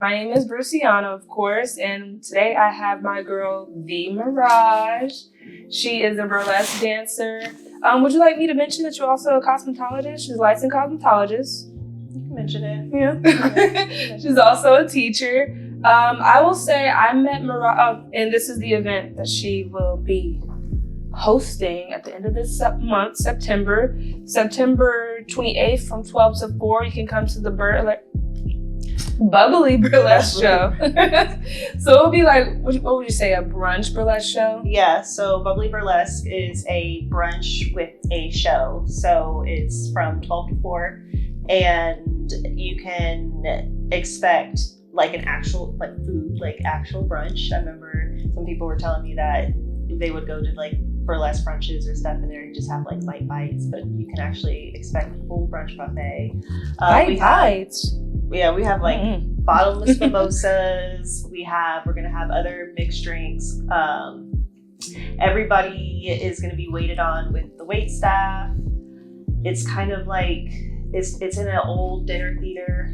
My name is Brucie Ana, of course, and today I have my girl, the Mirage. She is a burlesque dancer. Would you like me to mention that you're also a cosmetologist? She's a licensed cosmetologist. You can mention it. Yeah. She's also a teacher. I will say I met Mirage, and this is the event that she will be hosting at the end of this month, September 28th from 12 to 4. You can come to the Bubbly Burlesque show. So it'll be like, what would you say, a brunch burlesque show? Yeah, so Bubbly Burlesque is a brunch with a show. So it's from 12 to 4, and you can expect like an actual food, like actual brunch. I remember some people were telling me that they would go to like burlesque brunches or stuff in there and just have like light bites, but you can actually expect a full brunch buffet. Light bites? Yeah, we have like bottomless mimosas. We're gonna have other mixed drinks. Everybody is gonna be waited on with the wait staff. It's kind of like it's in an old dinner theater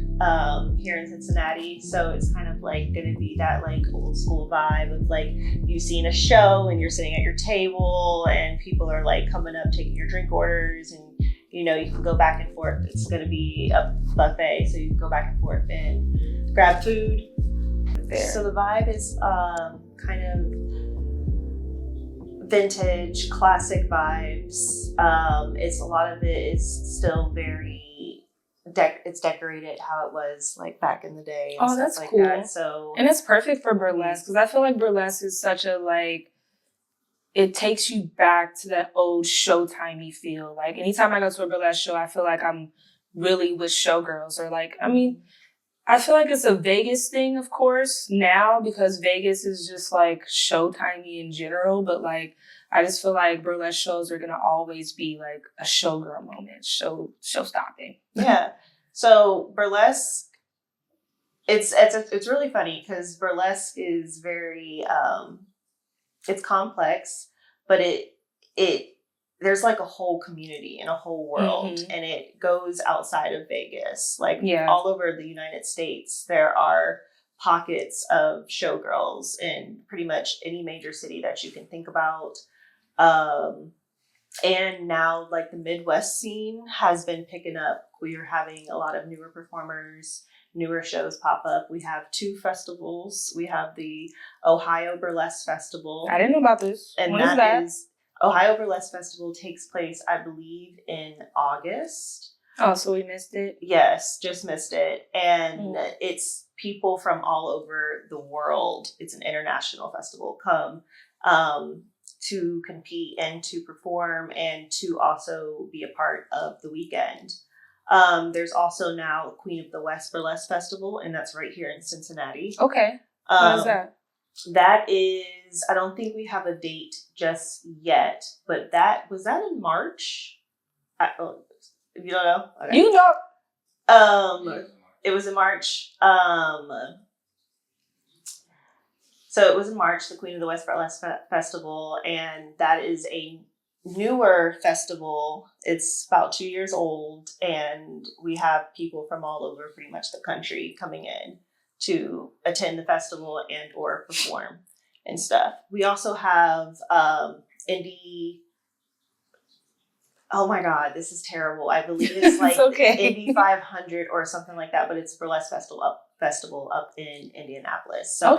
here in Cincinnati, so it's kind of like gonna be that like old school vibe of like you've seen a show and you're sitting at your table and people are like coming up taking your drink orders, and you know, you can go back and forth. It's going to be a buffet, so you can go back and forth and grab food. There. So the vibe is kind of vintage, classic vibes. It's a lot of it is still very it's decorated how it was like back in the day. And stuff that's like cool. That. So and it's perfect for burlesque because I feel like burlesque is such a like. It takes you back to that old Showtimey feel. Like anytime I go to a burlesque show, I feel like I'm really with showgirls or like, I mean, I feel like it's a Vegas thing, of course, now because Vegas is just like Showtimey in general. But like, I just feel like burlesque shows are going to always be like a showgirl moment, show stopping. Yeah. So burlesque, it's really funny because burlesque is very, it's complex, but it there's like a whole community and a whole world, and it goes outside of Vegas. Like all over the United States, there are pockets of showgirls in pretty much any major city that you can think about. And now like the Midwest scene has been picking up. We are having a lot of newer performers, newer shows pop up. We have 2 festivals. We have the Ohio Burlesque Festival. I didn't know about this. And when is that? Ohio Burlesque Festival takes place, I believe, in August. Oh, so we missed it? Yes, just missed it. And it's people from all over the world. It's an international festival come to compete and to perform and to also be a part of the weekend. There's also now Queen of the West Burlesque Festival, and that's right here in Cincinnati. Okay. What is that? That is, I don't think we have a date just yet, but was that in March? You don't know? Okay. You know. It was in March. So it was in March, the Queen of the West Burlesque Festival, and that is a newer festival. It's about 2 years old, and we have people from all over pretty much the country coming in to attend the festival and or perform and stuff. We also have indie. Oh my God, this is terrible. I believe it's like Indie 500 or something like that, but it's Burlesque Festival up in Indianapolis. So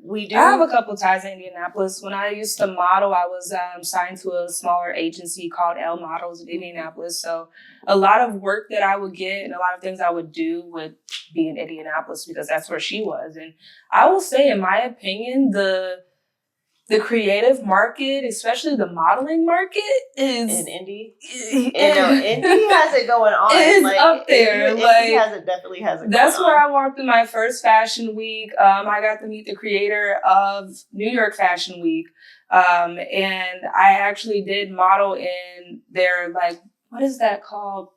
we do. I have a couple ties in Indianapolis. When I used to model, I was signed to a smaller agency called L Models in Indianapolis. So a lot of work that I would get and a lot of things I would do would be in Indianapolis because that's where she was. And I will say, in my opinion, the creative market, especially the modeling market, is in Indy. Indy has it going on. It's like, up there. Indy definitely has it. That's where I walked in my first fashion week. I got to meet the creator of New York Fashion Week, and I actually did model in their what is that called?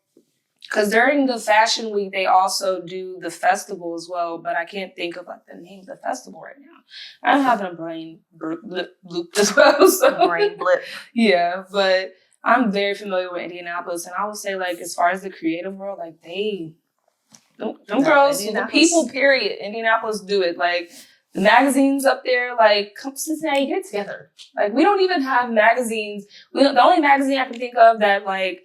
Because during the fashion week, they also do the festival as well, but I can't think of the name of the festival right now. I'm having a brain bloop as well. So. Brain blip. Yeah, but I'm very familiar with Indianapolis, and I would say as far as the creative world, Them girls, the people, period. Indianapolis do it. Like, the magazines up there, like, come to Cincinnati, get it together. Like, we don't even have magazines. The only magazine I can think of that, like,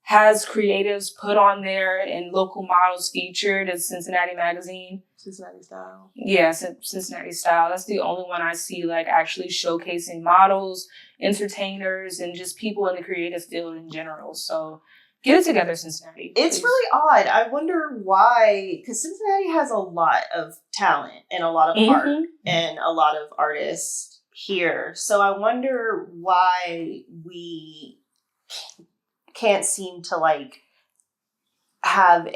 has creatives put on there and local models featured is Cincinnati Magazine. Cincinnati Style. Yeah, Cincinnati Style. That's the only one I see, like, actually showcasing models, entertainers, and just people in the creative field in general. So get it together, Cincinnati. It's really odd. I wonder why, because Cincinnati has a lot of talent and a lot of art and a lot of artists here. So I wonder why we can't seem to, like, have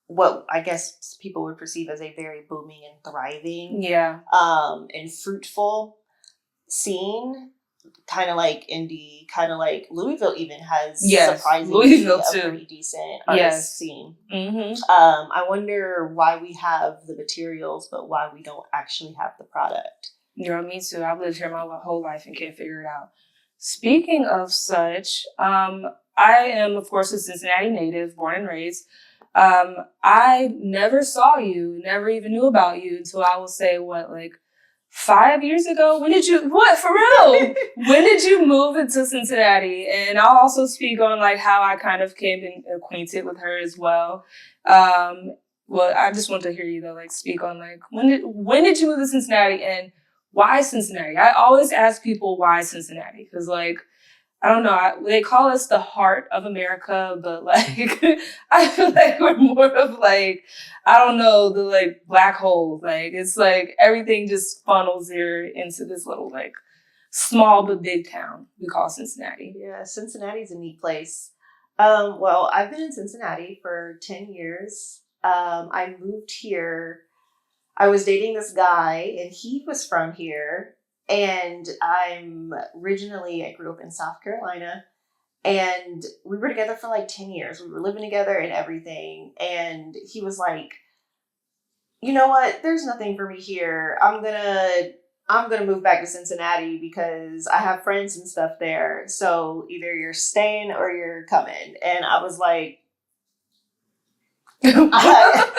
what I guess people would perceive as a very booming and thriving, and fruitful scene. Kind of like indie, kind of like Louisville even has surprisingly a pretty decent artist scene. I wonder why we have the materials, but why we don't actually have the product. Me too. I've lived here my whole life and can't figure it out. Speaking of such, I am, of course, a Cincinnati native, born and raised. I never saw you, never even knew about you until I will say, 5 years ago? For real? When did you move into Cincinnati? And I'll also speak on, like, how I kind of came acquainted with her as well. I just want to hear you, though, like, speak on, like, when did you move to Cincinnati and why Cincinnati? I always ask people why Cincinnati, because, like, I don't know, they call us the heart of America, but, like, I feel like we're more of, like, I don't know, the, like, black hole. Like, it's like everything just funnels here into this little, like, small but big town we call Cincinnati. Yeah, Cincinnati's a neat place. Well, I've been in Cincinnati for 10 years. I moved here. I was dating this guy, and he was from here. And I grew up in South Carolina, and we were together for like 10 years. We were living together and everything. And he was like, you know what? There's nothing for me here. I'm going to move back to Cincinnati because I have friends and stuff there. So either you're staying or you're coming. And I was like, I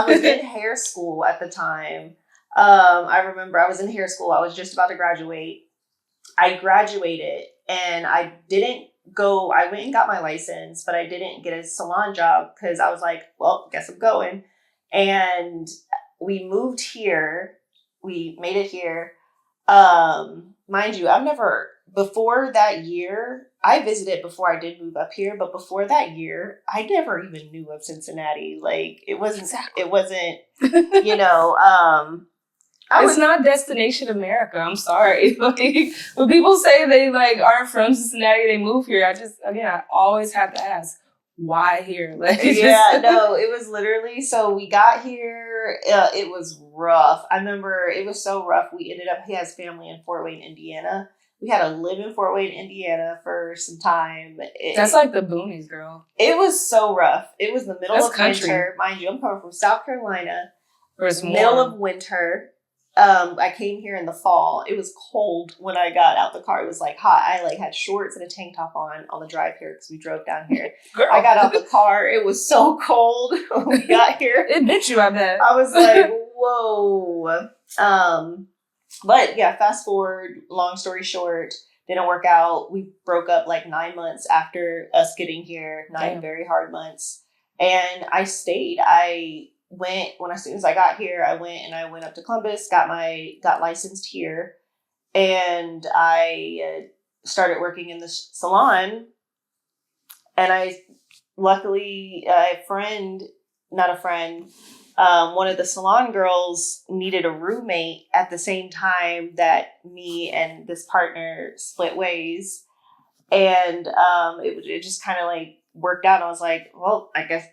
was in hair school at the time. I remember I was in hair school. I was just about to graduate. I graduated and I went and got my license, but I didn't get a salon job because I was like, well, guess I'm going. And we moved here. We made it here. Mind you, before that year, I visited before I did move up here, but before that year, I never even knew of Cincinnati. Like, it wasn't, it's not Destination America. I'm sorry. Like, when people say they, like, aren't from Cincinnati, they move here, I always have to ask, why here? Like, it was literally, so we got here, it was rough. I remember it was so rough. He has family in Fort Wayne, Indiana. We had to live in Fort Wayne, Indiana for some time. That's like the boonies, girl. It was so rough. It was the middle of winter. Mind you, I'm coming from South Carolina. Middle of winter. I came here in the fall. It was cold when I got out the car. It was like hot. I had shorts and a tank top on the drive here because we drove down here. Girl. I got out the car. It was so cold when we got here. It bit you, I bet. I was like, whoa. But yeah, fast forward, long story short, didn't work out. We broke up like 9 months after us getting here, 9 very hard months. And I stayed. As soon as I got here, I went up to Columbus, got licensed here, and I started working in the salon. And luckily, one of the salon girls needed a roommate at the same time that me and this partner split ways. And it just kind of like worked out. I was like, well, I guess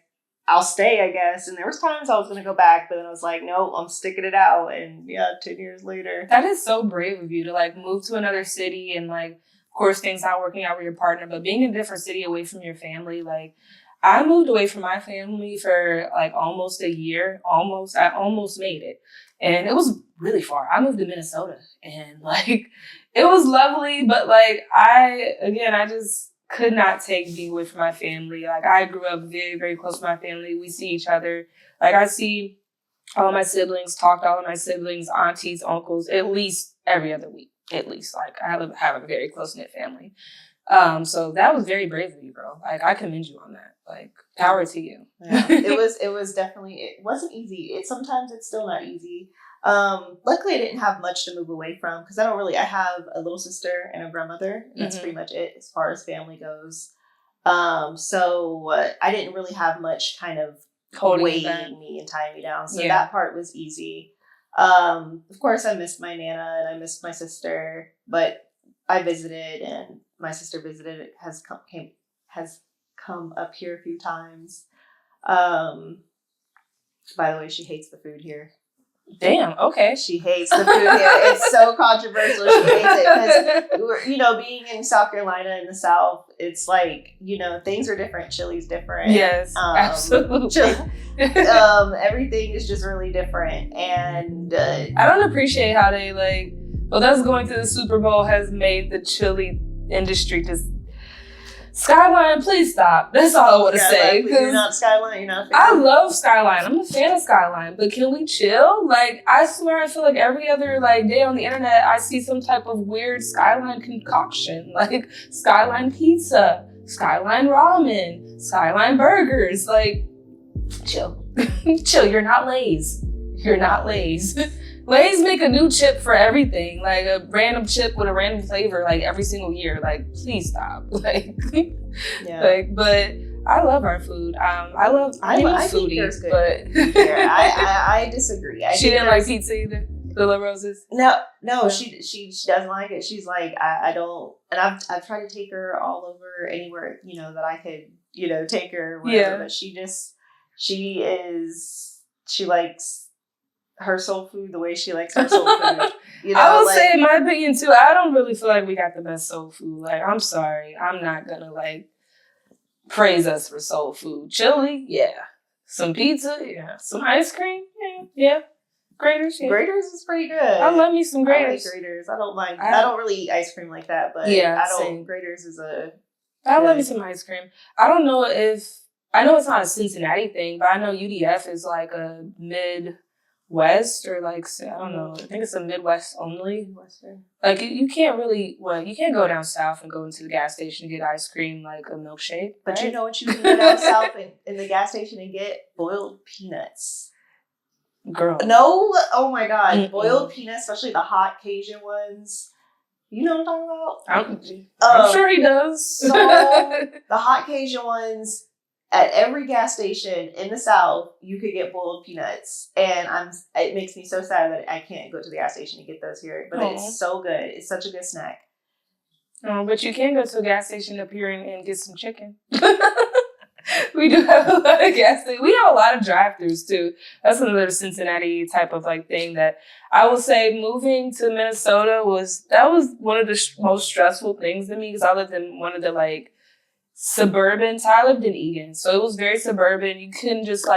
I'll stay, I guess. And there was times I was going to go back, but then I was like, no, I'm sticking it out. And 10 years later. That is so brave of you to like move to another city and like, of course, things not working out with your partner, but being in a different city away from your family. Like, I moved away from my family for like almost a year. I almost made it. And it was really far. I moved to Minnesota and like, it was lovely, but like, could not take being away from my family. Like, I grew up very, very close to my family. We see each other. Like, I see all my siblings, talk to all of my siblings, aunties, uncles, at least every other week. At least. Like, I have a very close-knit family. So that was very brave of you, bro. Like, I commend you on that. Like, power to you. Yeah. It was definitely, it wasn't easy. Sometimes it's still not easy. Luckily I didn't have much to move away from because I have a little sister and a grandmother, and that's pretty much it as far as family goes. So I didn't really have much kind of weighing me and tying me down. So that part was easy. Of course I missed my Nana and I missed my sister, but I visited and my sister visited, has come up here a few times. By the way, she hates the food here. Damn, okay. She hates the food here. It's so controversial. She hates it because, being in South Carolina in the South, it's like, things are different. Chili's different. Yes, absolutely. Everything is just really different. And I don't appreciate how they us going to the Super Bowl has made the chili industry just... Skyline, please stop. That's all I want to say. You're not Skyline. You're not. I love Skyline. I'm a fan of Skyline, but can we chill? Like, I swear, I feel like every other day on the internet, I see some type of weird Skyline concoction, like Skyline pizza, Skyline ramen, Skyline burgers. Like, chill, chill. You're not Lay's. You're not Lay's. Lay's make a new chip for everything, like a random chip with a random flavor, like every single year. Like, please stop. But I love our food. I love foodies, but I disagree. She didn't like pizza either. The La Rosa's. No, she doesn't like it. She's like, I don't, and I've tried to take her all over anywhere that I could take her. Or whatever, but she likes her soul food the way she likes her soul food. I will say, in my opinion too, I don't really feel like we got the best soul food. Like, I'm sorry, I'm not gonna praise us for soul food. Chili, yeah. Some pizza, yeah. Some ice cream, yeah. Graters, yeah. Graters is pretty good. I love me some Graters. I like Graters. I don't mind. I don't really eat ice cream like that, but same. Graters is a. I love me some ice cream. I don't know I know it's not a Cincinnati thing, but I know UDF is like a Midwest or I don't know. I think it's a Midwest only. Western. Like, you can't you can't go down south and go into the gas station and get ice cream like a milkshake. But right? you know what you can go down south in the gas station and get? Boiled peanuts. Girl. No, oh my God. Mm-mm. Boiled peanuts, especially the hot Cajun ones. You know what I'm talking about? I'm sure he does. So the hot Cajun ones, at every gas station in the South, you could get boiled peanuts. And it makes me so sad that I can't go to the gas station to get those here. But It's so good. It's such a good snack. Oh, but you can go to a gas station up here and get some chicken. We do have a lot of gas stations. We have a lot of drive-thrus too. That's another Cincinnati type of thing that I will say moving to Minnesota was one of the most stressful things to me because I lived in one of the suburbans. I lived in Egan, so it was very suburban. You couldn't just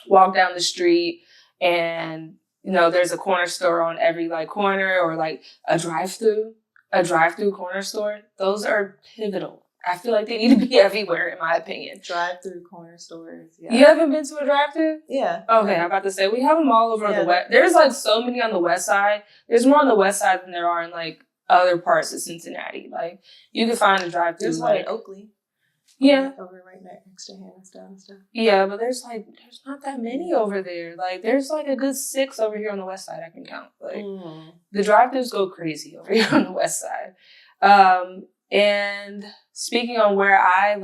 walk down the street and there's a corner store on every corner or a drive-through corner store. Those are pivotal. I feel like they need to be everywhere, in my opinion. Drive-through corner stores. Yeah. You haven't been to a drive-through? Yeah. Okay, I'm about to say we have them all over on the west. There's so many on the west side. There's more on the west side than there are in other parts of Cincinnati. You can find a drive-through. There's one in Oakley. Yeah. Over right next to Hannahstown and stuff. Yeah, but there's not that many over there. There's a good 6 over here on the west side I can count. The drive-thrus go crazy over here on the west side. And speaking on where I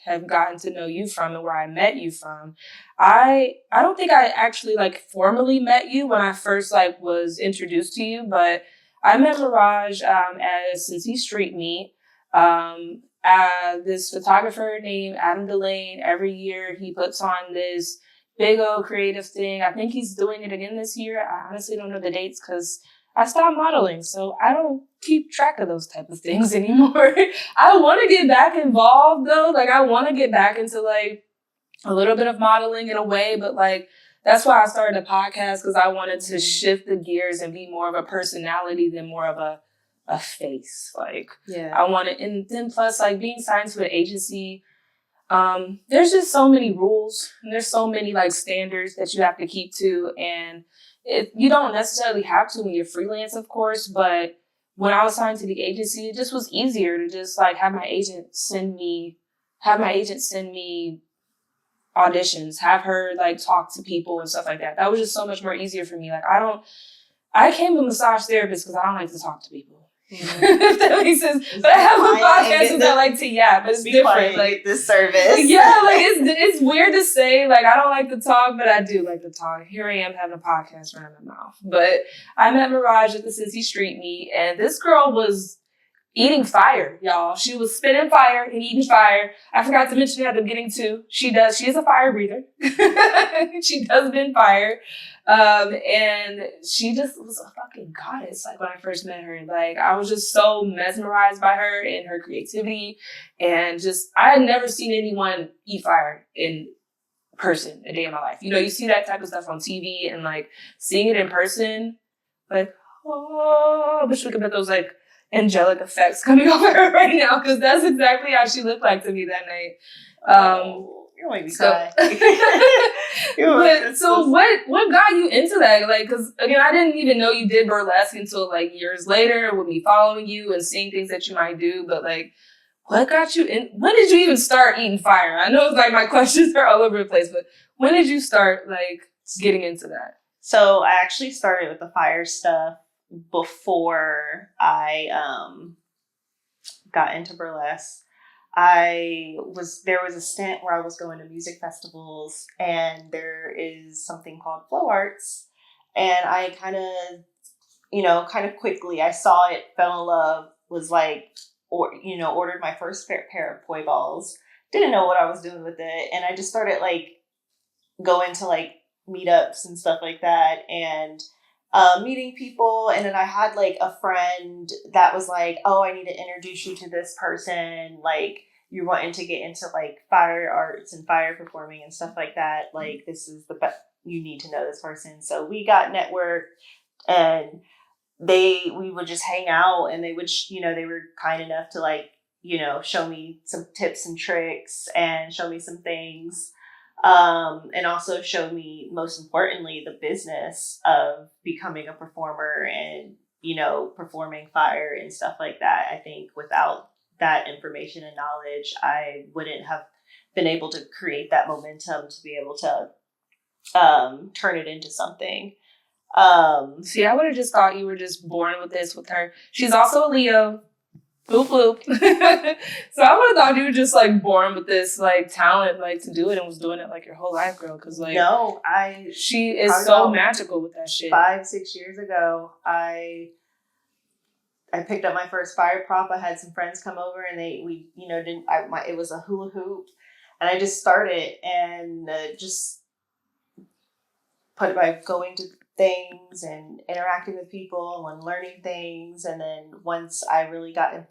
have gotten to know you from and where I met you from, I don't think I actually formally met you when I first was introduced to you, but I met Mirage at a Cincy street meet. This photographer named Adam Delane, every year he puts on this big old creative thing. I think he's doing it again this year. I honestly don't know the dates because I stopped modeling, so I don't keep track of those type of things anymore. I want to get back involved though. I want to get back into a little bit of modeling in a way, but that's why I started a podcast because I wanted to shift the gears and be more of a personality than more of a a face. Like, Yeah. I wanted, and then plus, like, being signed to an agency, there's just so many rules, and there's so many, like, standards that you have to keep to, and you don't necessarily have to when you're freelance, of course, but when I was signed to the agency, it just was easier to just, like, have my agent send me auditions, have her, like, talk to people and stuff like that. That was just so much more easier for me. Like, I became a massage therapist because I don't like to talk to people. If that makes sense. But I have a podcast because I like to yap, but it's different. Like this service. Yeah, like it's weird to say. Like, I don't like to talk, but I do like to talk. Here I am having a podcast around my mouth. But I met Mirage at the Cincy Street Meet, and this girl was eating fire, y'all. She was spitting fire and eating fire. I forgot to mention at the beginning too. She is a fire breather. She does bend fire. And she just was a fucking goddess. Like, when I first met her, like, I was just so mesmerized by her and her creativity, and just, I had never seen anyone eat fire in person a day in my life. You know, you see that type of stuff on TV, and like seeing it in person, like, oh, I wish we could get those like angelic effects coming over her right now, because that's exactly how she looked like to me that night. You're making me so, cry. So what got you into that? Like, because again, I didn't even know you did burlesque until like years later with me following you and seeing things that you might do. But like, what got you in? When did you even start eating fire? I know like my questions are all over the place, but when did you start like getting into that? So I actually started with the fire stuff before I got into burlesque. There was a stint where I was going to music festivals, and there is something called flow arts, and I kind of quickly, I saw it, fell in love, was like, ordered my first pair of poi balls, didn't know what I was doing with it, and I just started like going to like meetups and stuff like that, and meeting people. And then I had like a friend that was like, oh, I need to introduce you to this person, like, you're wanting to get into like fire arts and fire performing and stuff like that, like, this is the best, you need to know this person. So we got networked, and we would just hang out, and they would they were kind enough to like show me some tips and tricks and show me some things, and also show me, most importantly, the business of becoming a performer and performing fire and stuff like that. I think without that information and knowledge, I wouldn't have been able to create that momentum to be able to turn it into something. See, I would have just thought you were just born with this with her. She's also a Leo. Boop, boop. So I would have thought you were just like born with this like talent, like to do it, and was doing it like your whole life, girl. Because like, no, she is so magical with that shit. 5-6 years ago, I picked up my first fire prop. I had some friends come over, and it was a hula hoop, and I just started and just put it by going to things and interacting with people and learning things. And then once I really got the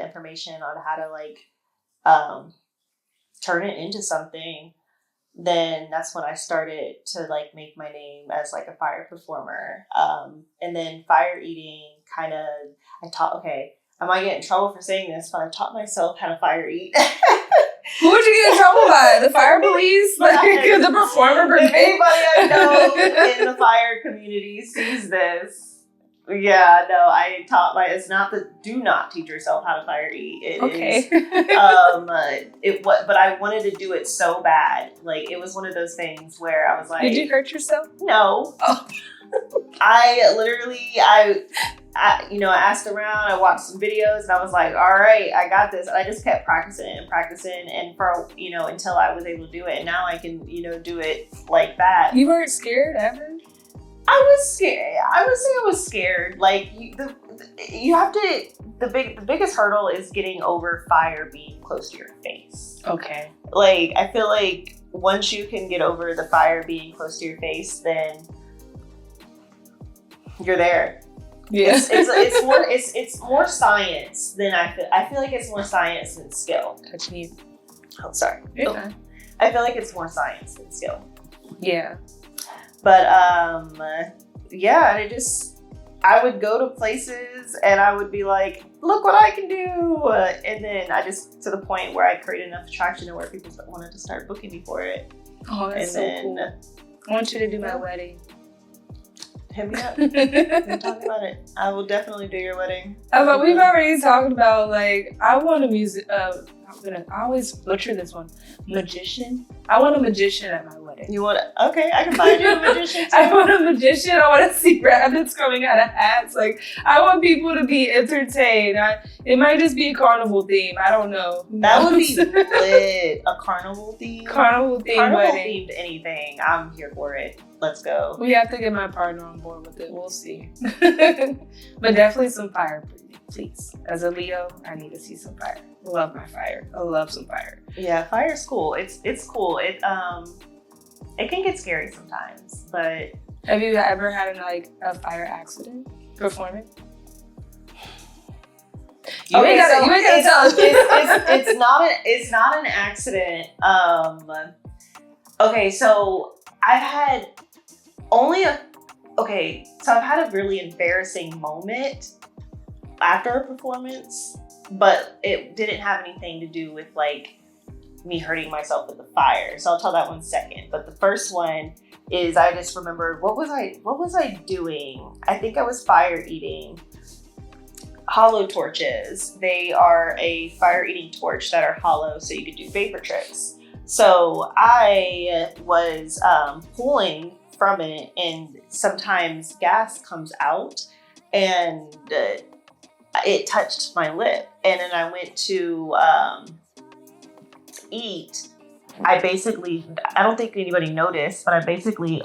information on how to like turn it into something, then that's when I started to like make my name as like a fire performer. And then fire eating I might get in trouble for saying this, but I taught myself how to fire eat. Who would you get in trouble by? The fire police? Like the performer brigade? If anybody I know in the fire community sees this, yeah, no, I taught it's not do not teach yourself how to fire eat. It okay. is, but I wanted to do it so bad. Like, it was one of those things where I was like, did you hurt yourself? No. Oh. I asked around, I watched some videos, and I was like, all right, I got this. And I just kept practicing, and for, until I was able to do it. And now I can, do it like that. You weren't scared ever? I was scared. I would say I was scared. Like, you have to, the biggest hurdle is getting over fire being close to your face. Okay. Like, I feel like once you can get over the fire being close to your face, then you're there. Yeah. It's more science than I feel like it's more science than skill. Touching you. Oh, sorry. Yeah. I feel like it's more science than skill. Yeah. But yeah, and I would go to places and I would be like, look what I can do. And then I just, to the point where I created enough attraction to where people wanted to start booking me for it. Oh, that's cool. I want you to do my wedding. Hit me up. We're talking about it. I will definitely do your wedding. But we've already talked about, like, I want a music, I always butcher this one. Magician? I want a magician at my wedding. You want okay, I can find you a magician too. I want a magician. I want to see rabbits coming out of hats. Like, I want people to be entertained. It might just be a carnival theme. I don't know. That would be lit. A carnival theme? Carnival themed anything. I'm here for it. Let's go. We have to get my partner on board with it. We'll see. But definitely some fire, please. As a Leo, I need to see some fire. I love my fire. I love some fire. Yeah, fire's cool. It's cool. It can get scary sometimes, but have you ever had a fire accident performing? You ain't gotta tell us. It's not an accident. Okay, so I've had I've had a really embarrassing moment after a performance, but it didn't have anything to do with like me hurting myself with the fire. So I'll tell that one second. But the first one is, I just remembered, what was I doing? I think I was fire eating hollow torches. They are a fire eating torch that are hollow so you can do vapor tricks. So I was pulling from it, and sometimes gas comes out, and it touched my lip. And then I went to eat. I don't think anybody noticed, but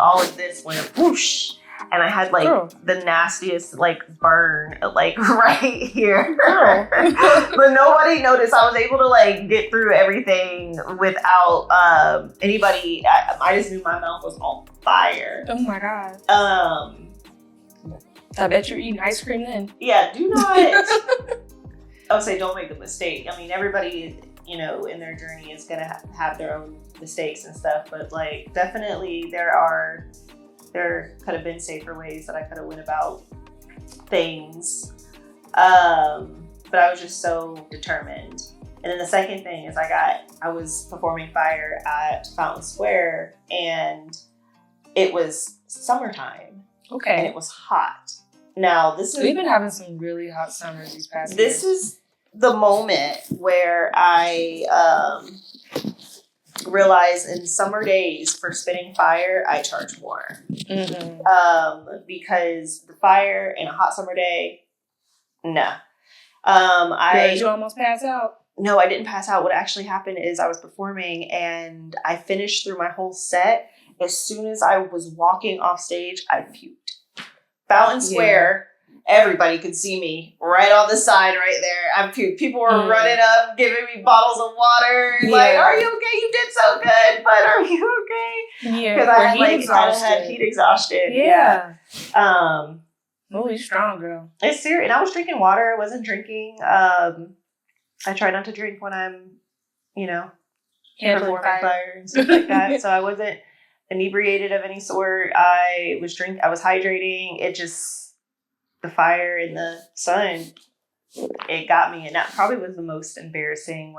all of this went whoosh. And I had the nastiest burn right here. But nobody noticed. I was able to get through everything without anybody. I just knew my mouth was on fire. Oh my God. I bet you're eating ice cream then. Yeah, do not. I would say don't make the mistake. I mean, everybody, in their journey is gonna have their own mistakes and stuff, but definitely there could have been safer ways that I could have went about things. But I was just so determined. And then the second thing is I was performing fire at Fountain Square, and it was summertime. Okay. And it was hot. Now we've been having some really hot summers these past years. This is the moment where I realize in summer days for spitting fire, I charge more. Mm-hmm. Because the fire in a hot summer day, no. Did you almost pass out? No, I didn't pass out. What actually happened is I was performing and I finished through my whole set. As soon as I was walking off stage, I puked. Fountain Square, everybody could see me right on the side right there. I puked. People were running up, giving me bottles of water. Are you okay? You did so good, but are you okay? Yeah. Because I had heat exhaustion. Yeah. Oh, you're strong, girl. It's serious. And I was drinking water. I wasn't drinking. I try not to drink when I'm, performing fire and stuff like that. So I wasn't inebriated of any sort. I was hydrating. It just, the fire and the sun, it got me. And that probably was the most embarrassing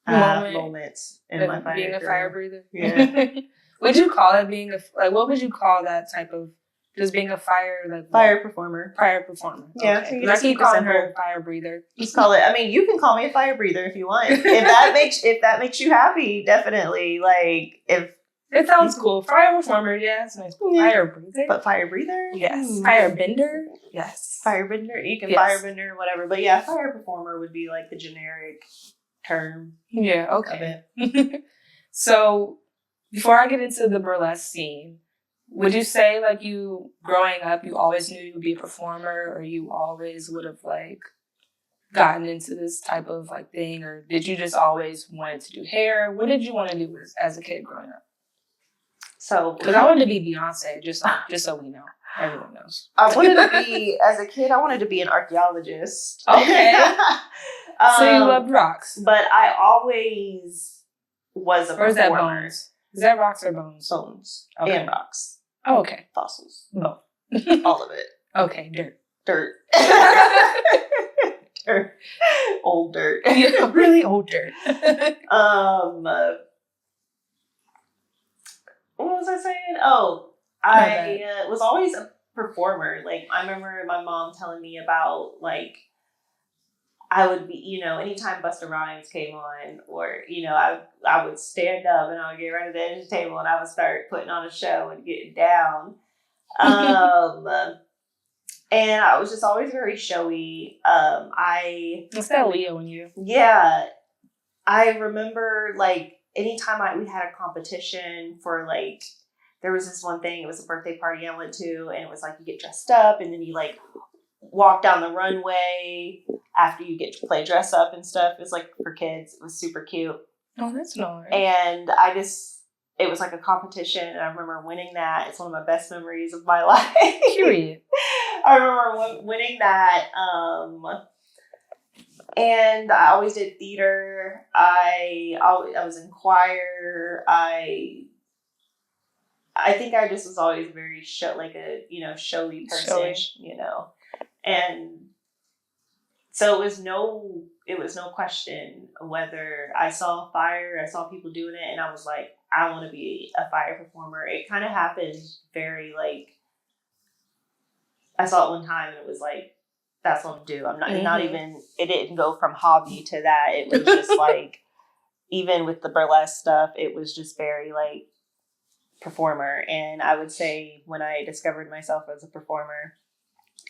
moments in my fire being career. A fire breather. Yeah. Would you call it what would you call that type of, just being a fire performer? Fire performer. Yeah. Okay. I keep calling her a fire breather. Just call it. I mean, you can call me a fire breather if you want. If that makes you happy, definitely. If it sounds cool. Fire performer, yeah, it's nice. Fire breather. But fire breather? Yes. Fire bender? Yes. Fire bender? You can fire bender, whatever. But yeah, fire performer would be the generic term. Yeah, okay. So, before I get into the burlesque scene, would you say you, growing up, you always knew you would be a performer, or you always would have gotten into this type of thing, or did you just always wanted to do hair? What did you want to do as a kid growing up? So, because I wanted to be Beyonce, just so we know, everyone knows. I wanted to be, as a kid, I wanted to be an archaeologist. Okay. So you loved rocks, but I always was a performer. Or is that bones? Is that rocks or bones? Bones and rocks. Oh, okay. Fossils. Both. All of it. Okay, dirt. Dirt. Dirt. Old dirt. Yeah, really old dirt. What was I saying? Oh, I was always a performer. Like, I remember my mom telling me about, like, I would be, you know, anytime Busta Rhymes came on, or, you know, I would stand up and I would get right at the edge of the table and I would start putting on a show and getting down. And I was just always very showy. What's that Leo in you? Yeah. I remember, like, anytime we had a competition for, like, there was this one thing, it was a birthday party I went to, and it was like you get dressed up and then you, like, walk down the runway after you get to play dress up and stuff. It was, like, for kids. It was super cute. Oh, that's nice. And it was like a competition, and I remember winning that. It's one of my best memories of my life. Period. I remember winning that. And I always did theater. I was in choir. I think I just was always very showy person, Showy. you know. And so it was no question whether I saw fire, I saw people doing it, and I was like, I want to be a fire performer. It kind of happened very, like, I saw it one time and it was like, that's what I'm do. I'm not even, it didn't go from hobby to that. It was just like, even with the burlesque stuff, it was just very, like, performer. And I would say when I discovered myself as a performer,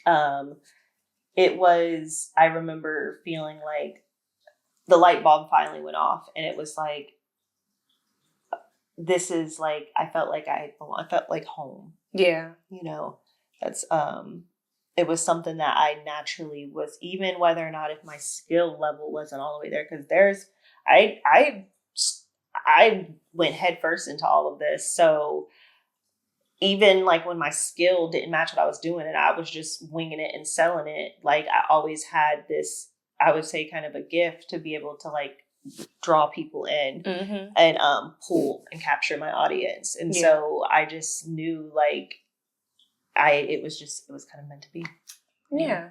I remember feeling like the light bulb finally went off, and it was like, this is like, I felt like home. Yeah. You know, that's, it was something that I naturally was, even whether or not if my skill level wasn't all the way there, because I went headfirst into all of this. So even, like, when my skill didn't match what I was doing and I was just winging it and selling it, like, I always had this, I would say, kind of a gift to be able to, like, draw people in and pull and capture my audience. And so I just knew, like, it was kind of meant to be. Yeah.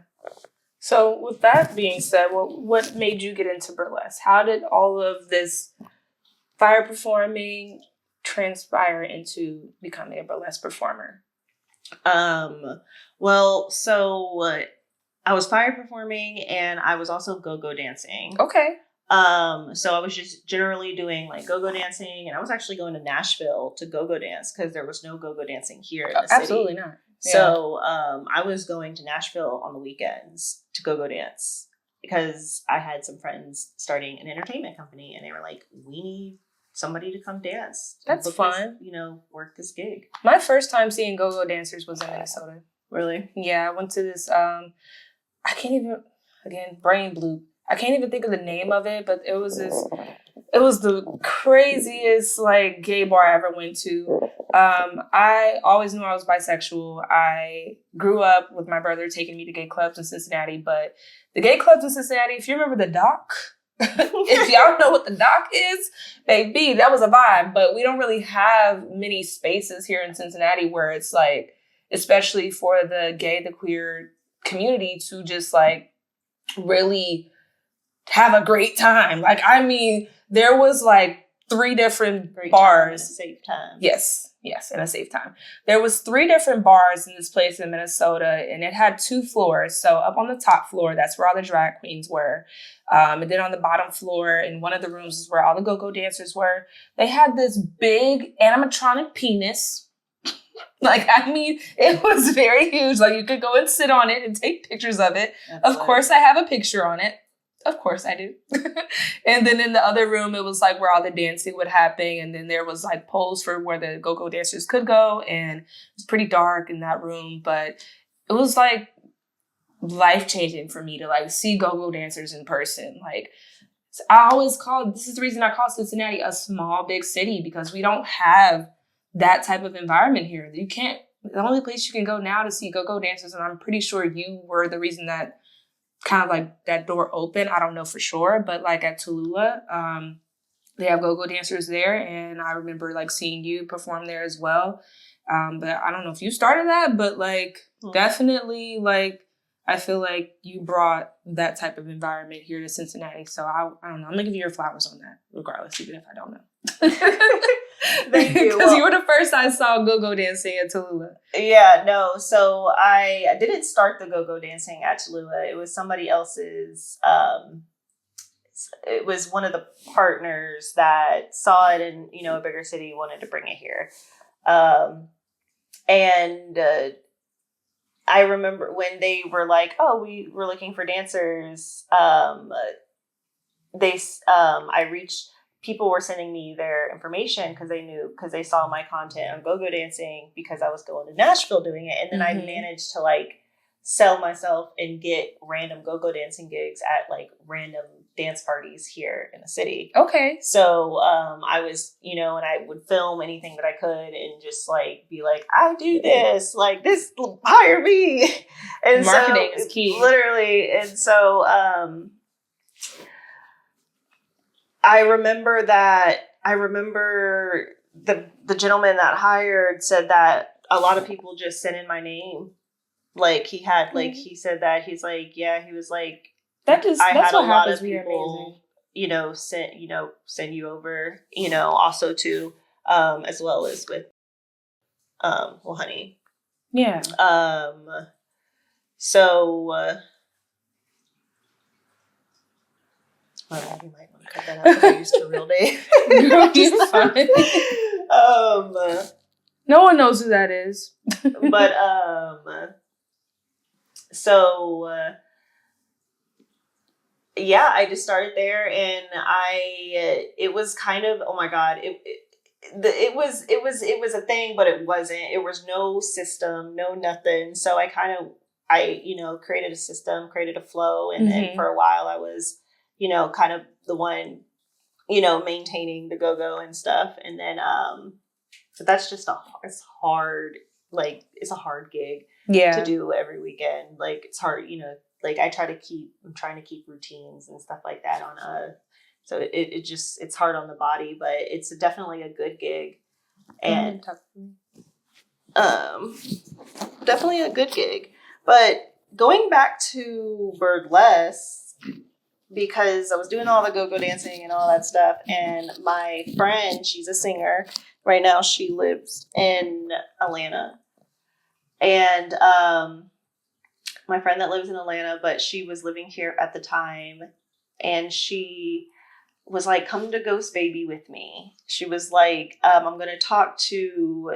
So with that being said, what made you get into burlesque? How did all of this fire performing transpire into becoming a burlesque performer? Well, so I was fire performing and I was also go-go dancing. Okay. So I was just generally doing, like, go-go dancing, and I was actually going to Nashville to go-go dance because there was no go-go dancing here in the city. Absolutely not. Yeah. So I was going to Nashville on the weekends to go dance because I had some friends starting an entertainment company, and they were like, we need somebody to come dance. That's fun. Work this gig. My first time seeing go-go dancers was in Minnesota. Really? Yeah, I went to this, I can't even, again, brain blew. I can't even think of the name of it, but it was the craziest, like, gay bar I ever went to. I always knew I was bisexual. I grew up with my brother taking me to gay clubs in Cincinnati, but the gay clubs in Cincinnati, if you remember the Dock, if y'all know what the Dock is, baby, that was a vibe. But we don't really have many spaces here in Cincinnati where it's like, especially for the gay, the queer community, to just, like, really have a great time. Like, I mean, there was, like, 3 different bars. In a safe time. Yes, in a safe time. There was 3 different bars in this place in Minnesota, and it had 2 floors. So up on the top floor, that's where all the drag queens were. And then on the bottom floor, in one of the rooms, is where all the go-go dancers were. They had this big animatronic penis. Like, I mean, it was very huge. Like, you could go and sit on it and take pictures of it. Of course, I have a picture on it. Of course I do. And then in the other room, it was, like, where all the dancing would happen. And then there was, like, poles for where the go-go dancers could go. And it was pretty dark in that room. But it was, like, life-changing for me to, like, see go-go dancers in person. Like, this is the reason I call Cincinnati a small, big city, because we don't have that type of environment here. The only place you can go now to see go-go dancers, and I'm pretty sure you were the reason that kind of, like, that door open. I don't know for sure, but, like, at Tallulah, they have go-go dancers there, and I remember, like, seeing you perform there as well. But I don't know if you started that, but like definitely like I feel like you brought that type of environment here to Cincinnati. So I don't know. I'm gonna give you your flowers on that, regardless, even if I don't know. Thank you. Because you were the first I saw go-go dancing at Tallulah. Yeah, no. So I didn't start the go-go dancing at Tallulah. It was somebody else's. It was one of the partners that saw it in, you know, a bigger city, wanted to bring it here. And I remember when they were like, "Oh, we were looking for dancers." I reached. People were sending me their information because they saw my content on go-go dancing because I was going to Nashville doing it, and then I managed to like sell myself and get random go-go dancing gigs at like random dance parties here in the city. Okay. So I was, you know, and I would film anything that I could and just like be like, I do this, like this, hire me. And marketing is key. Literally. And so I remember the gentleman that hired said that a lot of people just sent in my name. Like he had, like he said that he's like, yeah, he was like, that's had a lot of people, you know, send you over, you know, also to, as well as with, well, honey. Yeah. So, you might want to cut that out because I used her real name. You're fine. No one knows who that is. But so yeah, I just started there, and it was kind of, oh my God, it was a thing, but it wasn't. It was no system, no nothing. So I you know, created a system, created a flow, and then for a while I was, you know, kind of the one, you know, maintaining the go-go and stuff. And then, but that's just it's hard. Like, it's a hard gig to do every weekend. Like, it's hard, you know, like I'm trying to keep routines and stuff like that on so it's hard on the body, but it's definitely a good gig. And, definitely a good gig. But going back to burlesque, because I was doing all the go-go dancing and all that stuff, and my friend, she's a singer. Right now she lives in Atlanta. And my friend that lives in Atlanta, but she was living here at the time, and she was like, come to Ghost Baby with me. She was like, I'm going to talk to,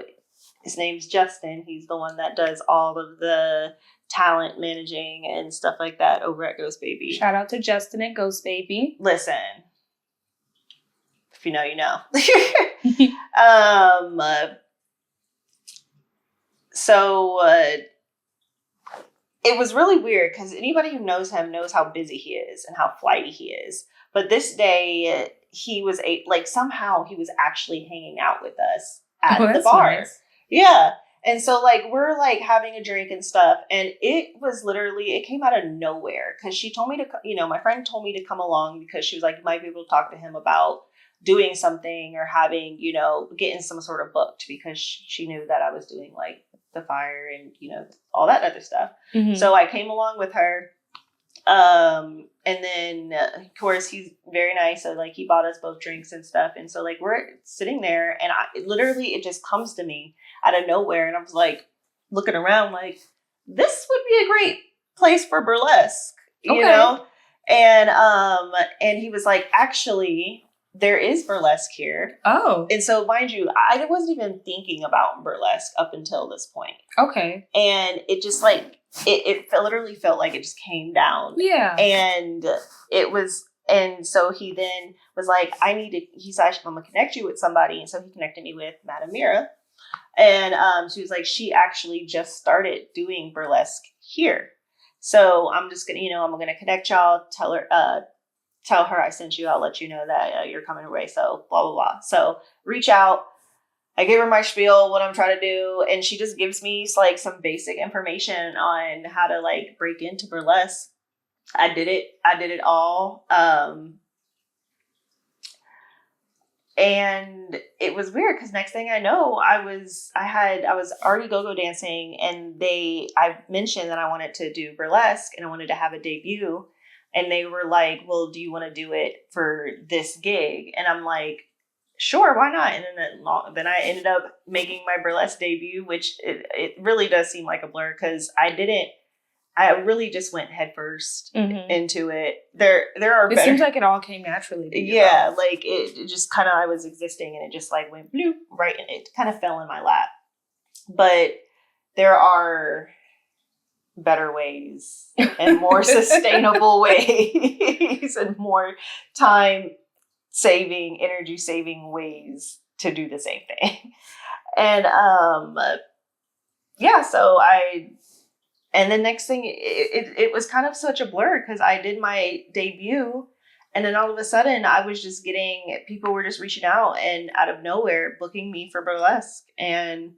his name's Justin. He's the one that does all of the talent managing and stuff like that over at Ghost Baby. Shout out to Justin at Ghost Baby. Listen, if you know, you know. So it was really weird because anybody who knows him knows how busy he is and how flighty he is. But this day he was somehow he was actually hanging out with us at the bar. Nice. Yeah. And so, like, we're, like, having a drink and stuff, and it was literally, it came out of nowhere, because she told me to, you know, my friend told me to come along, because she was like, you might be able to talk to him about doing something, or having, you know, getting some sort of booked, because she knew that I was doing, like, the fire, and, you know, all that other stuff. So I came along with her, and then, of course, he's very nice, so, like, he bought us both drinks and stuff, and so, like, we're sitting there, and it just comes to me out of nowhere, and I was like looking around like, this would be a great place for burlesque, you know? And he was like, actually, there is burlesque here. Oh. And so, mind you, I wasn't even thinking about burlesque up until this point. Okay. And it just like, it literally felt like it just came down. Yeah. And and so he then was like, he said, I'm going to connect you with somebody. And so he connected me with Madam Mira. And she was like, she actually just started doing burlesque here. So I'm just going to, I'm going to connect y'all, tell her I sent you, I'll let you know that you're coming away. So blah, blah, blah. So reach out. I give her my spiel, what I'm trying to do. And she just gives me like some basic information on how to like break into burlesque. I did it all. And it was weird because next thing I know, I was already go-go dancing, and I mentioned that I wanted to do burlesque and I wanted to have a debut. And they were like, well, do you want to do it for this gig? And I'm like, sure, why not? And then I ended up making my burlesque debut, which it really does seem like a blur because I really just went headfirst into it. There are It seems like it all came naturally to you. Yeah, like it just kind of, I was existing and it just like went bloop right, and it kind of fell in my lap. But there are better ways and more sustainable ways and more time saving, energy saving ways to do the same thing. And yeah, so and the next thing, it was kind of such a blur because I did my debut, and then all of a sudden I was just people were just reaching out and out of nowhere booking me for burlesque. And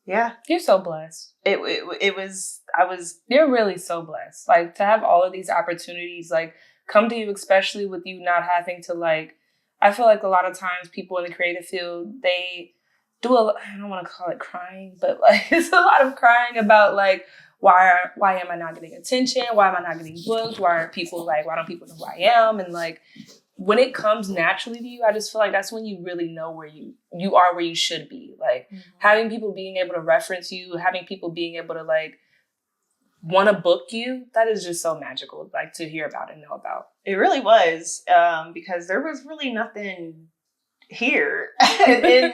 yeah. You're so blessed. You're really so blessed. Like, to have all of these opportunities, like, come to you, especially with you not having to, like, I feel like a lot of times people in the creative field, they do I don't want to call it crying, but, like, it's a lot of crying about, like, why am I not getting attention? Why am I not getting booked? Why don't people know who I am? And, like, when it comes naturally to you, I just feel like that's when you really know where you are, where you should be. Like, having people being able to reference you, having people being able to, like, want to book you, that is just so magical, like, to hear about and know about. It really was, because there was really nothing here in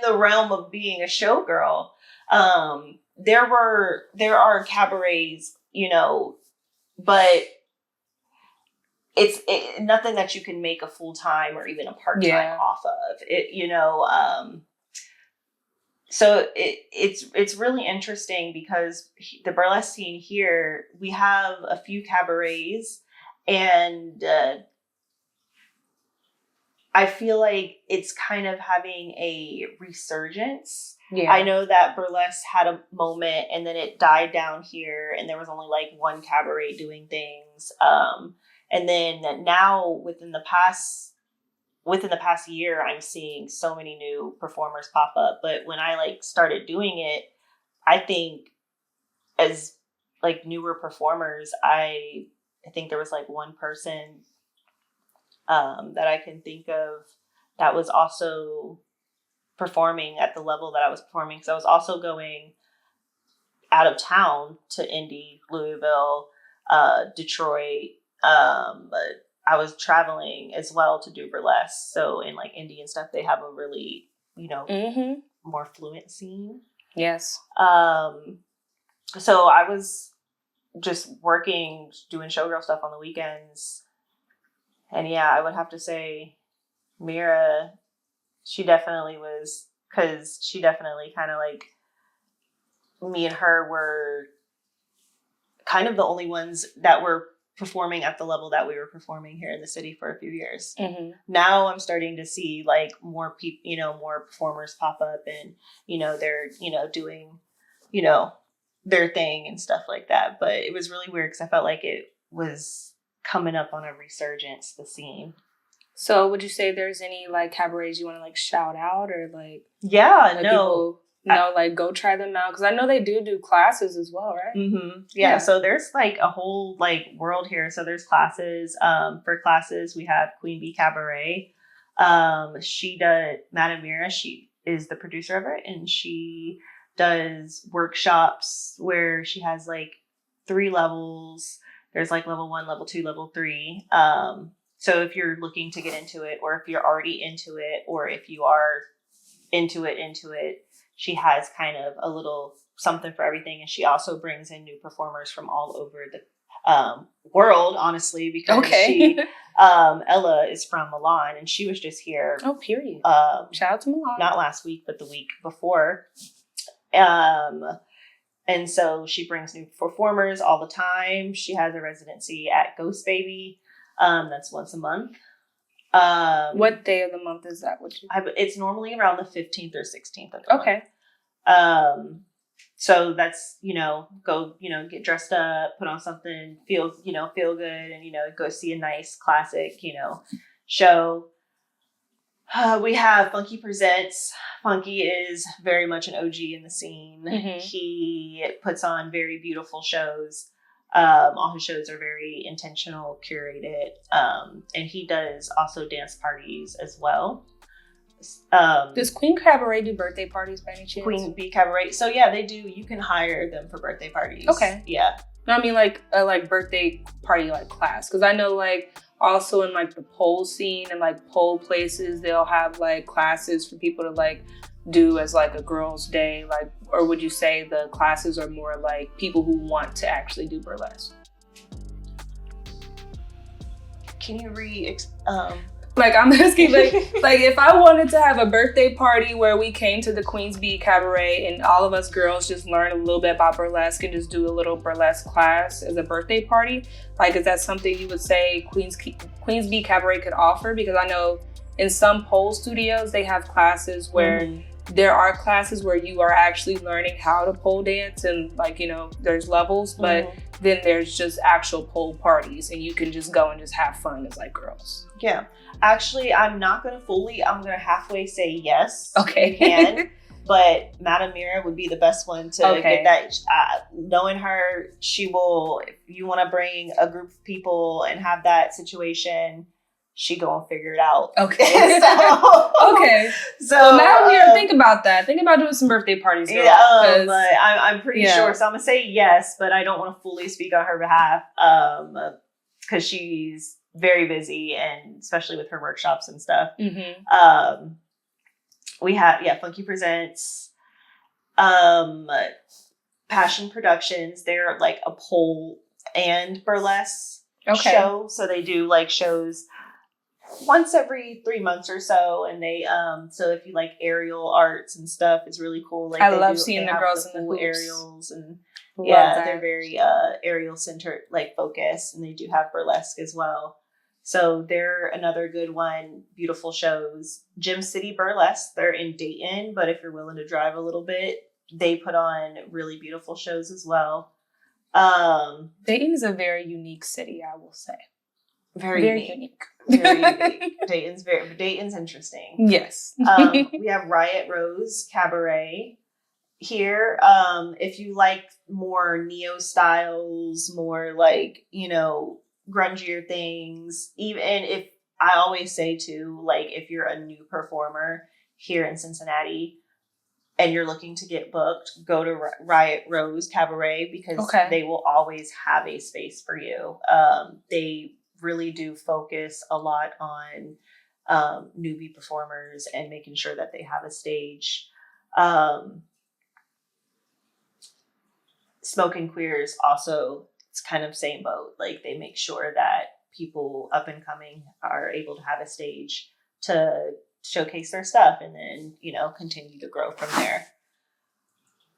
the realm of being a showgirl. There are cabarets, but it's nothing that you can make a full time or even a part time off of it. So it's really interesting because the burlesque scene here, we have a few cabarets, and I feel like it's kind of having a resurgence. Yeah. I know that burlesque had a moment and then it died down here, and there was only like one cabaret doing things. And then now within the past year, I'm seeing so many new performers pop up. But when I like started doing it, I think as like newer performers, I think there was like one person that I can think of that was also performing at the level that I was performing. So I was also going out of town to Indy, Louisville, Detroit. But I was traveling as well to do burlesque. So in like Indy and stuff, they have a really, more fluent scene. Yes. So I was just working, doing showgirl stuff on the weekends. And yeah, I would have to say Mira, she definitely was, because she definitely kind of like, me and her were kind of the only ones that were performing at the level that we were performing here in the city for a few years. Mm-hmm. Now I'm starting to see like more people, more performers pop up, and, they're, doing, their thing and stuff like that. But it was really weird because I felt like it was coming up on a resurgence, the scene. So would you say there's any like cabarets you want to like shout out, or like, no. People, like go try them out? Because I know they do classes as well, right? Mm-hmm. Yeah. So there's like a whole like world here. So there's classes. For classes, we have Queen Bee Cabaret. She does, Madame Mira, she is the producer of it, and she does workshops where she has like 3 levels. There's like level 1, level 2, level 3. So if you're looking to get into it, or if you're already into it, or if you are into it, she has kind of a little something for everything. And she also brings in new performers from all over the world, honestly, because she, Ella is from Milan, and she was just here. Oh, period. Shout out to Milan. Not last week, but the week before. And so she brings new performers all the time. She has a residency at Ghost Baby. That's once a month. What day of the month is that? It's normally around the 15th or 16th of the month. So that's, go, get dressed up, put on something, feel good, and, go see a nice classic, show. We have Funky Presents. Funky is very much an OG in the scene. He puts on very beautiful shows. All his shows are very intentional, curated. And he does also dance parties as well. Does Queen Cabaret do birthday parties by any chance? Queen Bee Cabaret. So yeah, they do. You can hire them for birthday parties. Okay. Yeah. No, I mean like a birthday party like class, because I know like also in like the pole scene and like pole places they'll have like classes for people to like do as like a girls' day, like, or would you say the classes are more like people who want to actually do burlesque? Can you like I'm asking like if I wanted to have a birthday party where we came to the Queen's Bee Cabaret and all of us girls just learn a little bit about burlesque and just do a little burlesque class as a birthday party, like is that something you would say Queen's Bee Cabaret could offer? Because I know in some pole studios they have classes where there are classes where you are actually learning how to pole dance and like, you know, there's levels, but then there's just actual pole parties and you can just go and just have fun as like girls. Yeah. Actually, I'm going to halfway say yes. Okay. You can, but Madame Mira would be the best one to get that. Knowing her, she will, if you want to bring a group of people and have that situation, she gonna figure it out. Okay. So Madame Mira, think about that. Think about doing some birthday parties. Girl, I'm pretty sure. So I'm gonna say yes, but I don't want to fully speak on her behalf because she's very busy, and especially with her workshops and stuff. We have Funky Presents, Passion Productions. They're like a pole and burlesque show, so they do like shows once every 3 months or so, and they so if you like aerial arts and stuff, it's really cool. Like I love seeing the girls in the hoops. Aerials, and they're very aerial centered, like focused, and they do have burlesque as well. So they're another good one. Beautiful shows. Gym City Burlesque, they're in Dayton, but if you're willing to drive a little bit, they put on really beautiful shows as well. Dayton is a very unique city, I will say. Very unique. Very unique. Dayton's interesting. Yes. We have Riot Rose Cabaret here. If you like more neo styles, more like, you know, grungier things, even if I always say too, like if you're a new performer here in Cincinnati and you're looking to get booked, go to Riot Rose Cabaret because they will always have a space for you. They really do focus a lot on newbie performers and making sure that they have a stage. Smoking Queers also, it's kind of same boat. Like they make sure that people up and coming are able to have a stage to showcase their stuff and then, you know, continue to grow from there.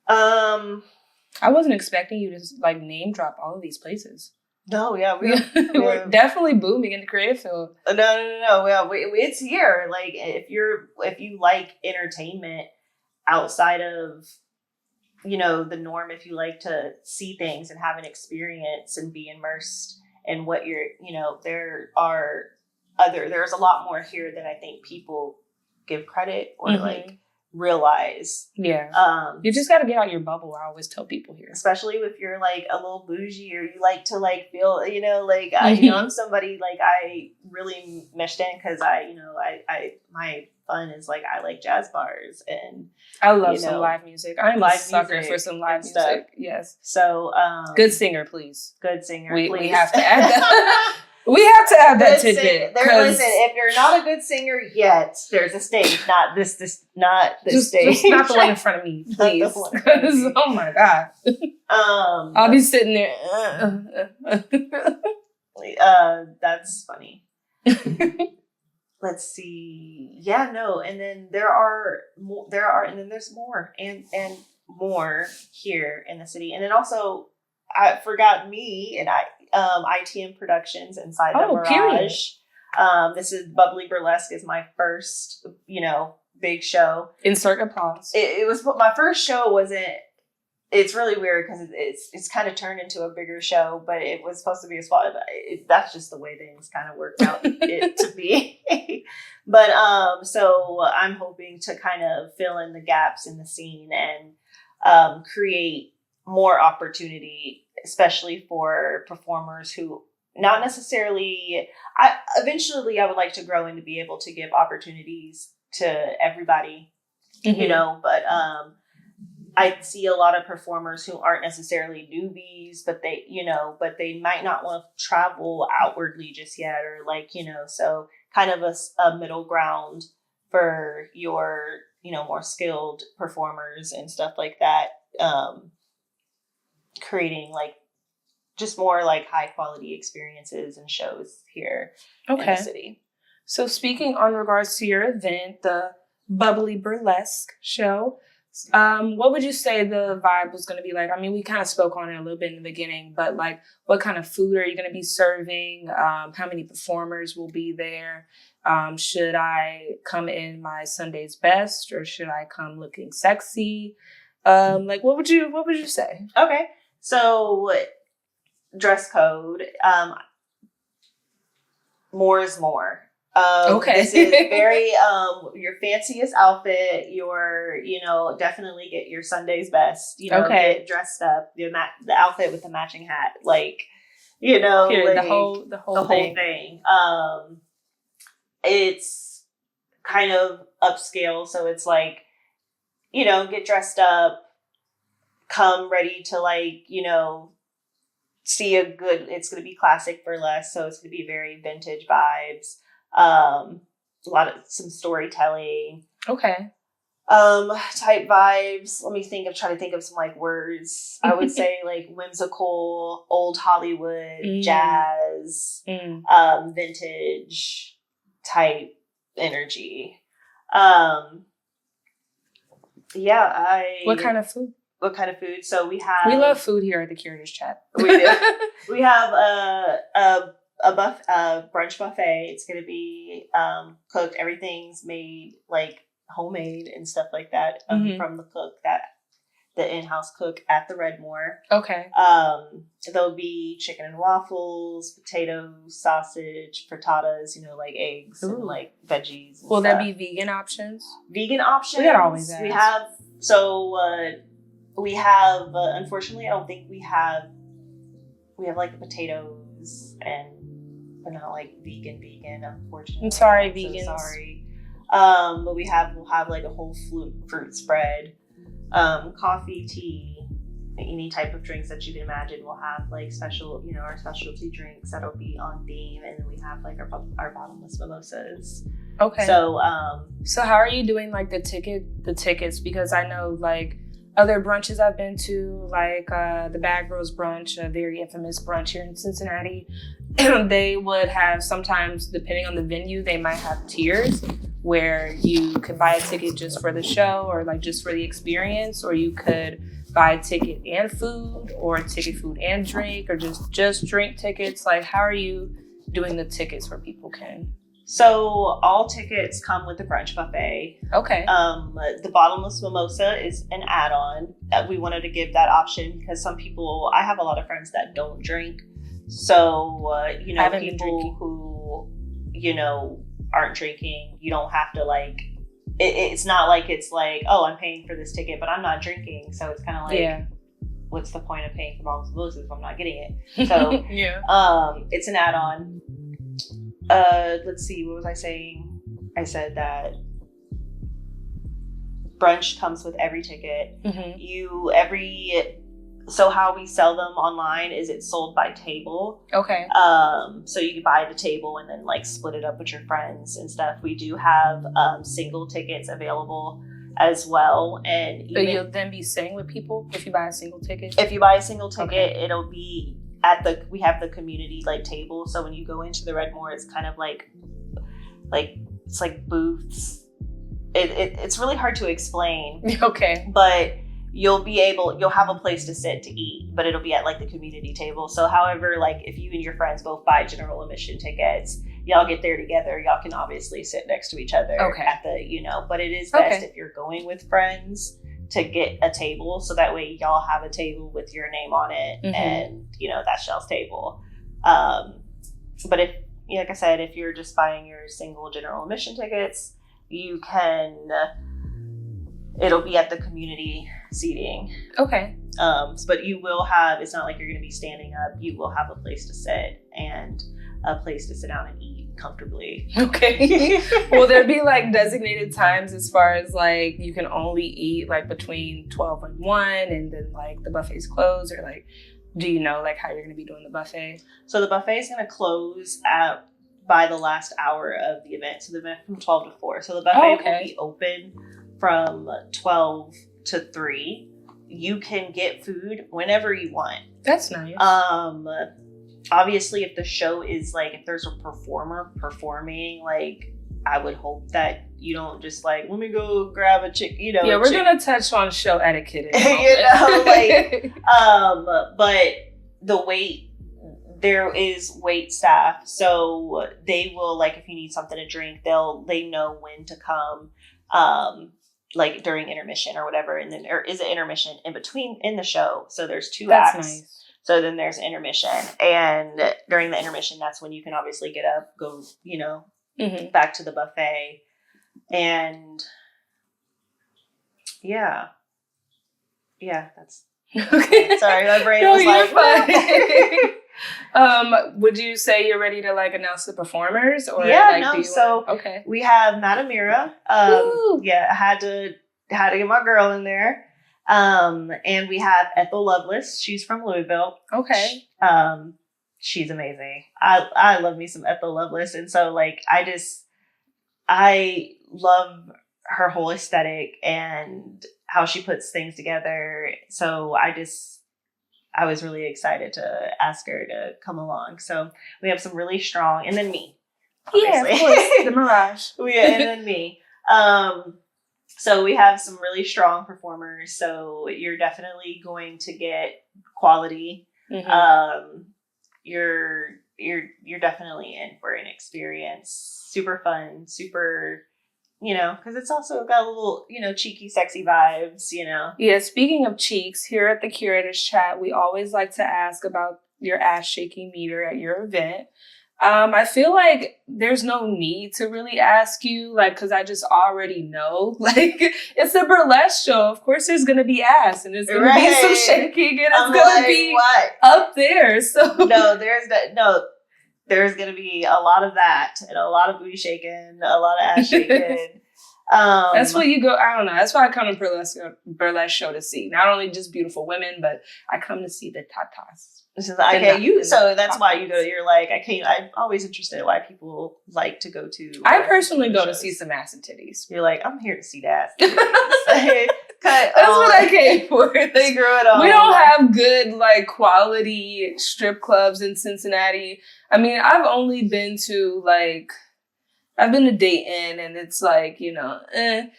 I wasn't expecting you to like name drop all of these places. No, yeah, we're definitely booming in the creative field. No. Well, it's here. Like if you like entertainment outside of, you know, the norm, if you like to see things and have an experience and be immersed in what you're, you know, there's a lot more here than I think people give credit or like realize. Yeah. You just got to get out your bubble. I always tell people here, especially if you're like a little bougie or you like to like feel, you know, like you know, I'm somebody like I really meshed in because I my fun is like I like jazz bars and I love some live music. I'm a sucker for some live music. Stuff. Yes. So good singer, please. Good singer. We have to add that. We have to add that tidbit. Listen, if you're not a good singer yet, there's a stage. Not this not this stage. Just not the one in front of me, please. Oh my God. I'll be sitting there. That's funny. Let's see. Yeah, no, and then there's more and more here in the city, and then also I forgot me and ITM Productions inside the Mirage. Period. This is Bubbly Burlesque is my first, you know, big show. Insert applause. It was my first show. it's really weird because it's kind of turned into a bigger show, but it was supposed to be a small. That's just the way things kind of worked out it to be. But so I'm hoping to kind of fill in the gaps in the scene and create more opportunity, especially for performers who not necessarily. Eventually I would like to grow and to be able to give opportunities to everybody, you know, but I see a lot of performers who aren't necessarily newbies, but they might not want to travel outwardly just yet, or like, you know, so kind of a middle ground for your, you know, more skilled performers and stuff like that. Creating like just more like high quality experiences and shows here in the city. So speaking on regards to your event, the Bubbly Burlesque show, what would you say the vibe was going to be like? I mean, we kind of spoke on it a little bit in the beginning, but like, what kind of food are you going to be serving? How many performers will be there? Should I come in my Sunday's best, or should I come looking sexy? Like, what would you say? Okay, so dress code. More is more. This is very your fanciest outfit. Your, you know, definitely get your Sunday's best. You know, get dressed up. The outfit with the matching hat, like, you know, like, the whole thing. It's kind of upscale, so it's like, you know, get dressed up, come ready to, like, you know, see a good. It's going to be classic burlesque, so it's going to be very vintage vibes. Some storytelling. Okay. Type vibes. Let me try to think of some like words. I would say like whimsical, old Hollywood, jazz, vintage type energy. What kind of food? What kind of food? So we love food here at the Curators Chat. We do. We have a brunch buffet. It's going to be cooked. Everything's made like homemade and stuff like that from the cook, the in-house cook at the Redmore. Okay. There'll be chicken and waffles, potatoes, sausage, frittatas, you know, like eggs and like veggies. Will there be vegan options? Vegan options? We gotta always ask. We have, unfortunately, I don't think we have like the potatoes but not like vegan, unfortunately. I'm sorry, vegans. So sorry. But we'll have like a whole fruit spread, coffee, tea, any type of drinks that you can imagine. We'll have like special, you know, our specialty drinks that'll be on theme, and then we have like our bottomless mimosas. Okay. So how are you doing like the tickets? Because I know like other brunches I've been to, like the Bad Girls Brunch, a very infamous brunch here in Cincinnati, they would have sometimes, depending on the venue, they might have tiers where you could buy a ticket just for the show or like just for the experience, or you could buy a ticket and food, or a ticket, food and drink, or just drink tickets. Like, how are you doing the tickets where people can? So all tickets come with the brunch buffet. Okay. The bottomless mimosa is an add-on. We wanted to give that option because I have a lot of friends that don't drink. So, you know, people who, you know, aren't drinking, you don't have to like, it's not like it's like, oh, I'm paying for this ticket, but I'm not drinking. So it's kind of like, what's the point of paying for bottomless mimosas if I'm not getting it? So it's an add-on. Let's see, what was I saying? I said that brunch comes with every ticket. So how we sell them online is it's sold by table. Okay. So you can buy the table and then like split it up with your friends and stuff. We do have single tickets available as well. And you'll then be sitting with people if you buy a single ticket? If you buy a single ticket, it'll be we have the community like table. So when you go into the Redmore, it's kind of like it's like booths. It's really hard to explain. Okay. But you'll have a place to sit to eat, but it'll be at like the community table. So however, like if you and your friends both buy general admission tickets, y'all get there together. Y'all can obviously sit next to each other at the, you know, but it is best if you're going with friends to get a table, so that way y'all have a table with your name on it, and that's y'all's table. But if, like I said, if you're just buying your single general admission tickets, you can. It'll be at the community seating. Okay. But you will have. It's not like you're going to be standing up. You will have a place to sit and a place to sit down and eat comfortably. Okay. Will there be like designated times as far as like you can only eat like between 12 and 1 and then like the buffet's closed, or like do you know like how you're going to be doing the buffet? So the buffet is going to close by the last hour of the event. So the event from 12 to 4. So the buffet will be open from 12 to 3. You can get food whenever you want. That's nice. Obviously, if the show is like, if there's a performer performing, like, I would hope that you don't just like, let me go grab a chick, Yeah, we're going to touch on show etiquette. But there is wait staff. So they will, like, if you need something to drink, they know when to come, like during intermission or whatever. And then there is an intermission in the show. So there's 2 acts. That's nice. So then there's intermission, and during the intermission, that's when you can obviously get up, go, back to the buffet, and that's okay. Sorry, my brain was like, fine. Would you say you're ready to like announce the performers, or okay, we have Madame Mira. I had to get my girl in there. And we have Ethel Lovelace. She's from Louisville. Okay. She's amazing. I love me some Ethel Lovelace. And so like, I love her whole aesthetic and how she puts things together. So I was really excited to ask her to come along. So we have some really strong, and then me. Obviously. Yeah, of course. The Mirage. And then me. So we have some really strong performers. So you're definitely going to get quality. You're definitely in for an experience. Super fun, super, because it's also got a little, cheeky, sexy vibes, Yeah, speaking of cheeks, here at the Curators Chat, we always like to ask about your ass shaking meter at your event. I feel like there's no need to really ask you, like, because I just already know. Like, it's a burlesque show. Of course, there's going to be ass, and there's going to be some shaking, and it's going to be up there. So there's going to be a lot of that, and a lot of booty shaking, a lot of ass shaking. That's what you go. I don't know. That's why I come to burlesque show to see. Not only just beautiful women, but I come to see the tatas. So that's why you go. You're like, I'm always interested in why people like to go to. I personally go to see some ass and titties. You're like, I'm here to see that. That's what I came for. Screw it all. We don't have good like quality strip clubs in Cincinnati. I mean, I've only been to like. I've been to Dayton, and it's like, Even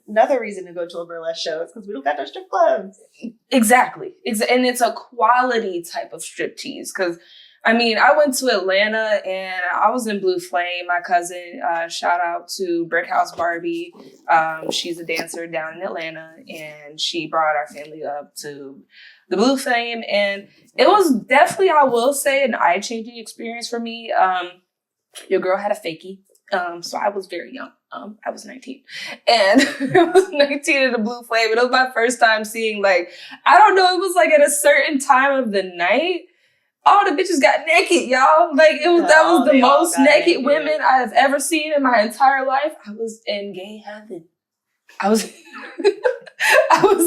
another reason to go to a burlesque show is because we don't got no strip clubs. Exactly. And it's a quality type of striptease. Because, I mean, I went to Atlanta, and I was in Blue Flame. My cousin, shout out to Brick House Barbie. She's a dancer down in Atlanta, and she brought our family up to the Blue Flame. And it was definitely, I will say, an eye-changing experience for me. Your girl had a fakie. So I was very young. I was 19. And I was 19 in the Blue Flame. And it was my first time seeing, like, I don't know, it was like at a certain time of the night, all the bitches got naked, y'all. Like, that was the most naked women I have ever seen in my entire life. I was in gay heaven. I was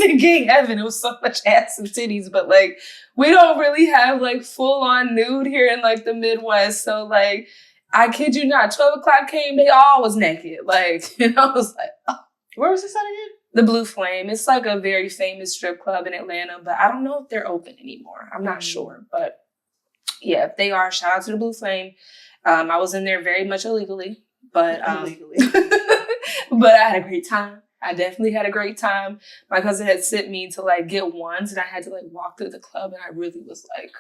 in gay heaven. It was so much ass and titties, but like, we don't really have like full on nude here in like the Midwest. So like, I kid you not, 12 o'clock came, they all was naked. Like, I was like, oh. Where was this at again? The Blue Flame. It's like a very famous strip club in Atlanta, but I don't know if they're open anymore. I'm not sure. But yeah, if they are, shout out to the Blue Flame. I was in there very much illegally, but but I had a great time. I definitely had a great time. My cousin had sent me to like get ones, and I had to like walk through the club, and I really was like,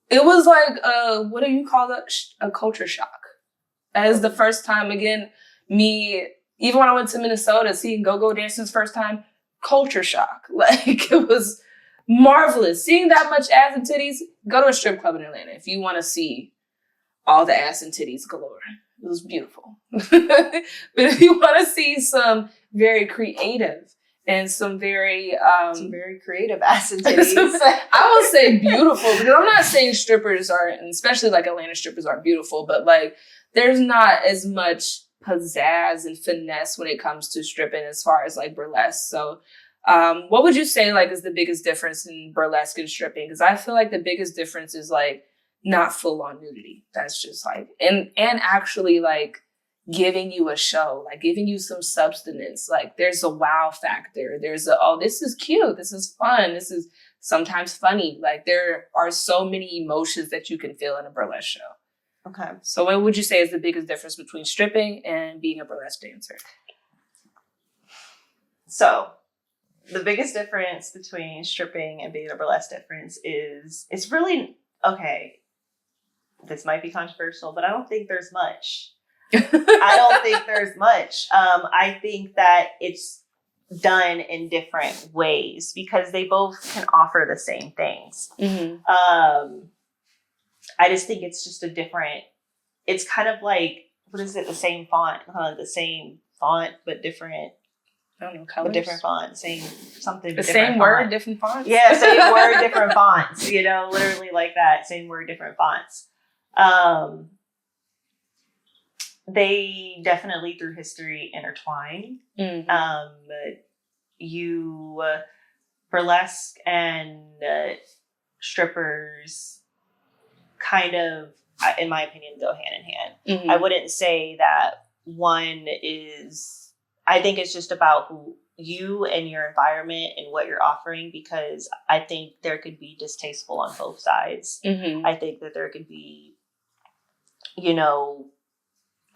it was like, what do you call that? A culture shock. As the first time, again, me, Even when I went to Minnesota, seeing go-go dancers first time, culture shock. Like, it was marvelous. Seeing that much ass and titties, go to a strip club in Atlanta if you want to see all the ass and titties galore. It was beautiful. But if you want to see some very creative and some very creative ass and titties. I will say beautiful, because I'm not saying strippers aren't, and especially like Atlanta strippers aren't beautiful, but like there's not as much pizzazz and finesse when it comes to stripping as far as like burlesque. So what would you say like is the biggest difference in burlesque and stripping? Because I feel like the biggest difference is like not full on nudity. That's just like, and actually like giving you a show, like giving you some substance. Like there's a wow factor. There's a, oh, this is cute. This is fun. This is sometimes funny. Like there are so many emotions that you can feel in a burlesque show. Okay. So what would you say is the biggest difference between stripping and being a burlesque dancer? So the biggest difference between stripping and being a burlesque difference is it's really, okay, this might be controversial, but I don't think there's much. I don't think there's much. I think that it's done in different ways because they both can offer the same things. Mm-hmm. I just think it's just a different, it's kind of like, what is it? The same font, but different. I don't know, colors. But different font, same something. The same word, different fonts. Yeah, same word, different fonts. You know, literally like that. Same word, different fonts. They definitely through history intertwine. Mm-hmm. Burlesque and strippers kind of, in my opinion, go hand in hand. Mm-hmm. I wouldn't say that one is, I think it's just about who you and your environment and what you're offering, because I think there could be distasteful on both sides. Mm-hmm. I think that there could be, you know,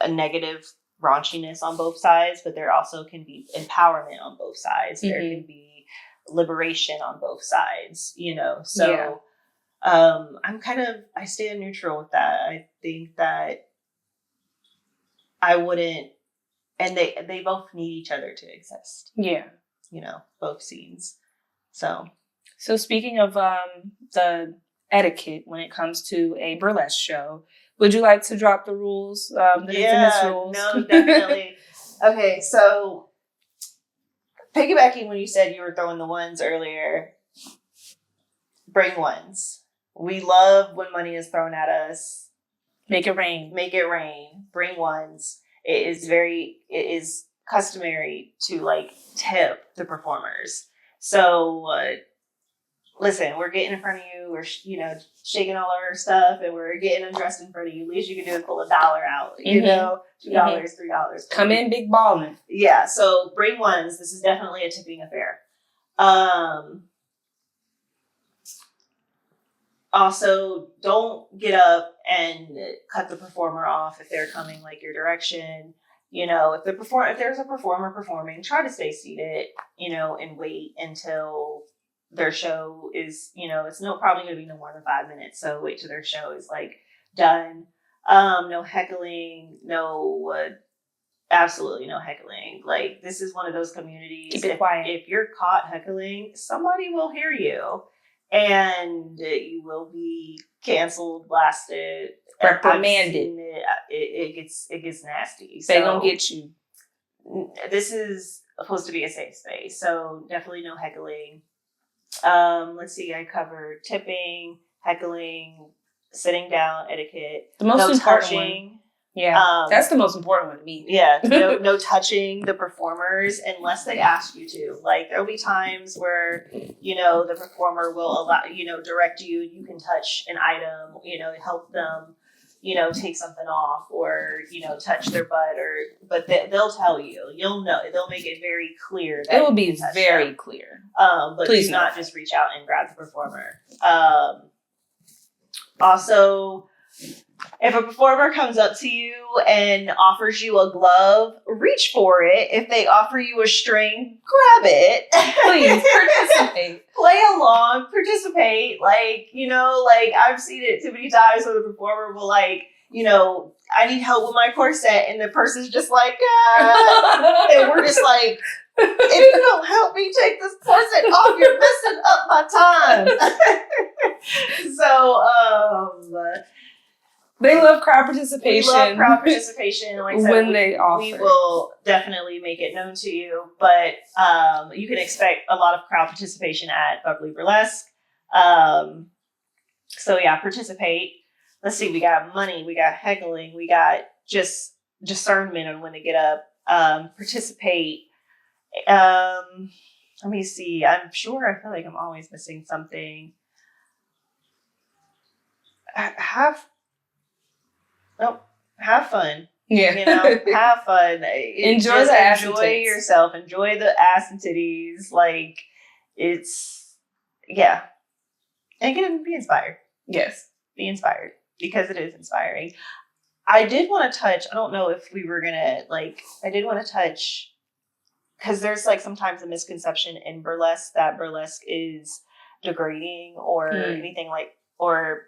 a negative raunchiness on both sides, but there also can be empowerment on both sides. Mm-hmm. There can be liberation on both sides, you know, so yeah. I stand neutral with that. I think that I wouldn't, and they both need each other to exist. Yeah. You know, both scenes. So speaking of the etiquette when it comes to a burlesque show, would you like to drop the rules? The infamous rules? No, definitely. Okay, so piggybacking when you said you were throwing the ones earlier, bring ones. We love when money is thrown at us. Make it rain. Make it rain. Bring ones. It is customary to like tip the performers. So listen, we're getting in front of you. We're shaking all our stuff, and we're getting undressed in front of you. Least you can do is pull $1 out. You mm-hmm. know, $2, mm-hmm. $3. Come in big ballin'. Yeah. So bring ones. This is definitely a tipping affair. Also, don't get up and cut the performer off if they're coming like your direction. You know, if there's a performer performing, try to stay seated, you know, and wait until their show is, you know, it's probably going to be no more than 5 minutes. So wait till their show is like done. No heckling, absolutely no heckling. Like, this is one of those communities. Keep it quiet. If you're caught heckling, somebody will hear you. And you will be canceled, blasted, reprimanded. It gets nasty. They gonna get you. This is supposed to be a safe space, so definitely no heckling. Let's see. I covered tipping, heckling, sitting down etiquette. The most important touching. One. Yeah, that's the most important one to me. Yeah, no touching the performers unless they ask you to. Like, there'll be times where, you know, the performer will allow, you know, direct you. You can touch an item, you know, help them, you know, take something off, or, you know, touch their butt, but they'll tell you. You'll know. They'll make it very clear. That it will be very clear. But please do not just reach out and grab the performer. Also, if a performer comes up to you and offers you a glove, reach for it. If they offer you a string, grab it. Please participate. Play along, participate. Like, you know, like, I've seen it too many times where the performer will, like, I need help with my corset. And the person's just like, ah. And we're just like, if you don't help me take this corset off, you're messing up my time. So, they love crowd participation. We love crowd participation. Like I said, when they offer. We will definitely make it known to you. But you can expect a lot of crowd participation at Bubbly Burlesque. So yeah, participate. Let's see, we got money, we got heckling, we got just discernment on when to get up. Participate. Let me see. I feel like I'm always missing something. Have fun. Yeah. Have fun. Enjoy the ass and enjoy tits. yourself. Enjoy the ass and titties. Like, it's, yeah. And be inspired. Yes. Be inspired, because it is inspiring. I did want to touch, I don't know if we were gonna, I did want to touch, because there's sometimes a misconception in burlesque that burlesque is degrading or anything or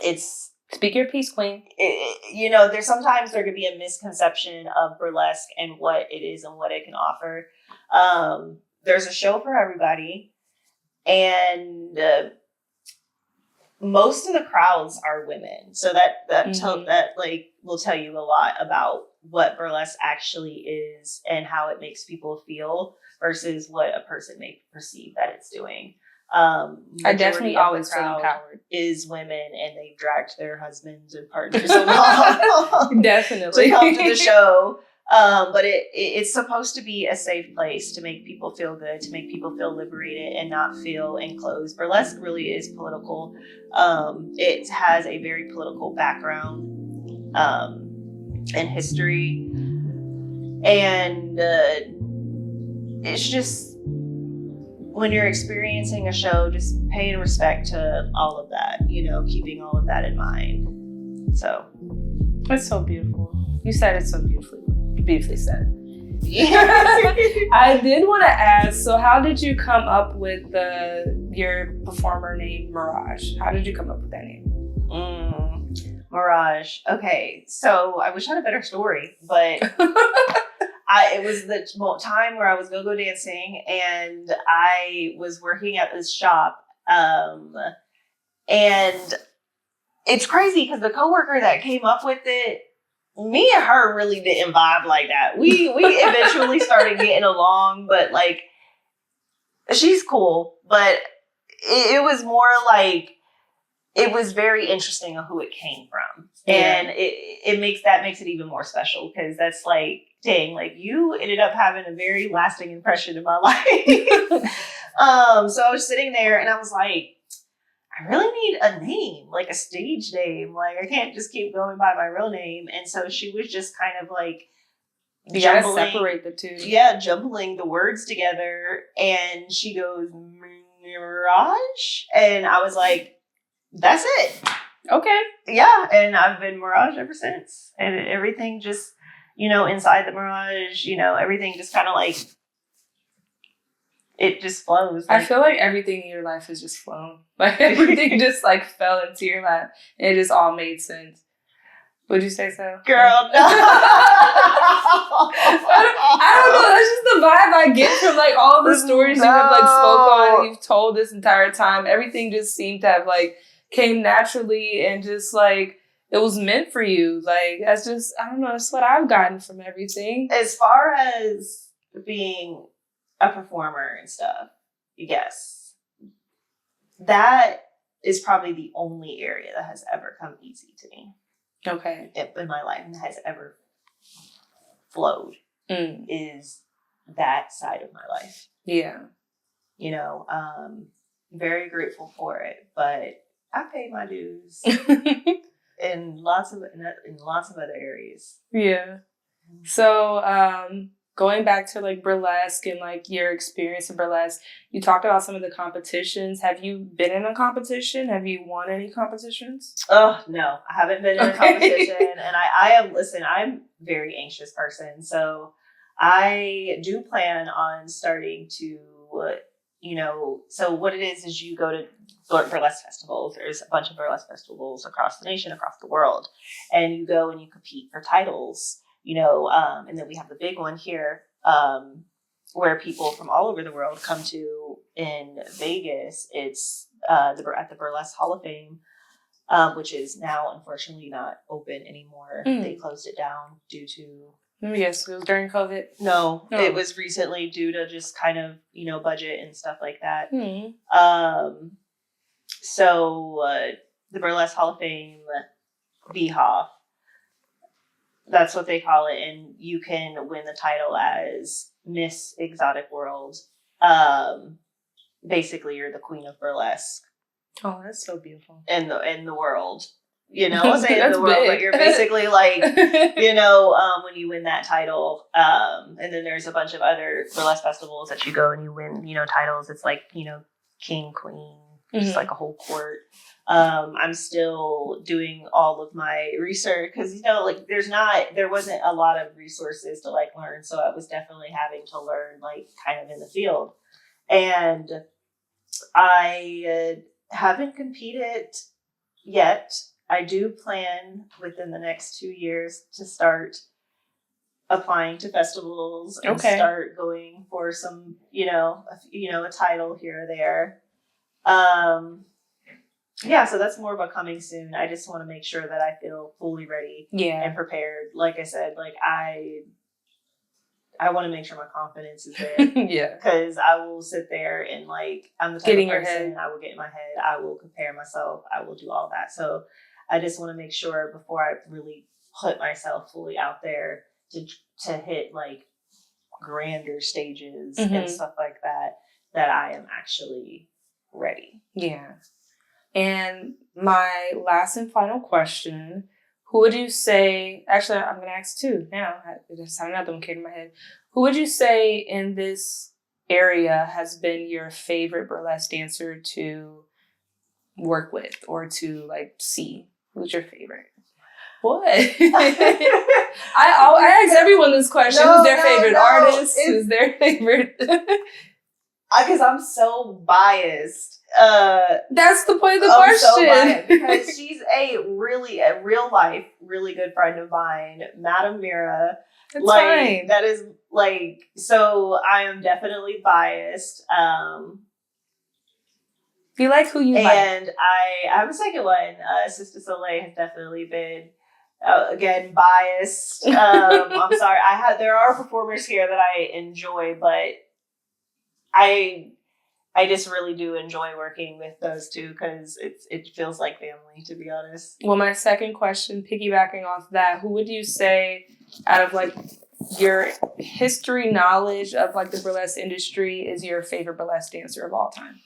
it's... Speak your piece, queen. There's sometimes there could be a misconception of burlesque and what it is and what it can offer. There's a show for everybody, and most of the crowds are women, so that will tell you a lot about what burlesque actually is and how it makes people feel versus what a person may perceive that it's doing. I definitely always feel empowered. Is women, and they've dragged their husbands and partners along definitely to come to the show. But it's supposed to be a safe place to make people feel good, to make people feel liberated and not feel enclosed. Burlesque really is political. It has a very political background and history. And it's just, when you're experiencing a show, just paying respect to all of that, keeping all of that in mind. So. That's so beautiful. You said it so beautifully said. Yeah. I did want to ask, so how did you come up with your performer name, Mirage? How did you come up with that name? Mirage. Okay, so I wish I had a better story, but it was the time where I was go-go dancing, and I was working at this shop, and it's crazy because the coworker that came up with it, me and her really didn't vibe like that. We eventually started getting along, but she's cool, but it was more it was very interesting on who it came from. Yeah. And it makes it even more special, because that's dang, you ended up having a very lasting impression in my life. So I was sitting there and I was like, I really need a name, a stage name. I can't just keep going by my real name. And so she was just kind of you gotta separate the two. Yeah, jumbling the words together. And she goes, Mirage? And I was like, that's it. Okay. Yeah, and I've been Mirage ever since. And everything just, inside the Mirage, everything just kind of it just flows. I feel like everything in your life has just flown. Everything just fell into your lap, and it just all made sense. Would you say so? Girl, no. I don't know. That's just the vibe I get from all the stories you have spoke on, you've told this entire time. Everything just seemed to have came naturally, and just it was meant for you. That's just, I don't know, that's what I've gotten from everything. As far as being a performer and stuff, yes, that is probably the only area that has ever come easy to me. Okay. In my life, and has ever flowed is that side of my life. Yeah. Very grateful for it, but I paid my dues in lots of other areas. Yeah. So, going back to burlesque and your experience in burlesque, you talked about some of the competitions. Have you been in a competition? Have you won any competitions? Oh, no, I haven't been in a competition. And I'm a very anxious person. So I do plan on starting to, so what it is you go to burlesque festivals. There's a bunch of burlesque festivals across the nation, across the world, and you go and you compete for titles, and then we have the big one here, where people from all over the world come to in Vegas. It's at the Burlesque Hall of Fame, which is now unfortunately not open anymore. They closed it down due to... Yes, it was during COVID. No, it was recently due to just kind of, budget and stuff like that. So the Burlesque Hall of Fame, BHOF, that's what they call it. And you can win the title as Miss Exotic World. Basically, you're the queen of burlesque. Oh, that's so beautiful. In the world. I'll say in the world, big. but you're basically like, when you win that title, and then there's a bunch of other burlesque festivals that you go and you win, titles. It's like, king, queen, just like a whole court. I'm still doing all of my research because, there wasn't a lot of resources to learn. So I was definitely having to learn kind of in the field. And I haven't competed yet. I do plan within the next 2 years to start applying to festivals and start going for some, a title here or there. So that's more of a coming soon. I just want to make sure that I feel fully ready and prepared. Like I said, I want to make sure my confidence is there. Because I will sit there and I'm the type of person, I will get in my head. I will compare myself. I will do all that. So I just want to make sure before I really put myself fully out there to hit grander stages and stuff like that, that I am actually ready. Yeah. And my last and final question, who would you say, actually I'm going to ask two now, I just had another one came in my head. Who would you say in this area has been your favorite burlesque dancer to work with or to see? Who's your favorite? What? I ask everyone this question. Who's their favorite artist? Who's their favorite? Because I'm so biased. That's the point of the question. So biased because she's a real life, really good friend of mine, Madam Mira. That's fine. That is so I am definitely biased. You like who you like. And I have a second one. Sister Soleil has definitely been, again, biased. I'm sorry. There are performers here that I enjoy, but I just really do enjoy working with those two because it feels like family, to be honest. Well, my second question, piggybacking off that, who would you say out of your history knowledge of the burlesque industry is your favorite burlesque dancer of all time?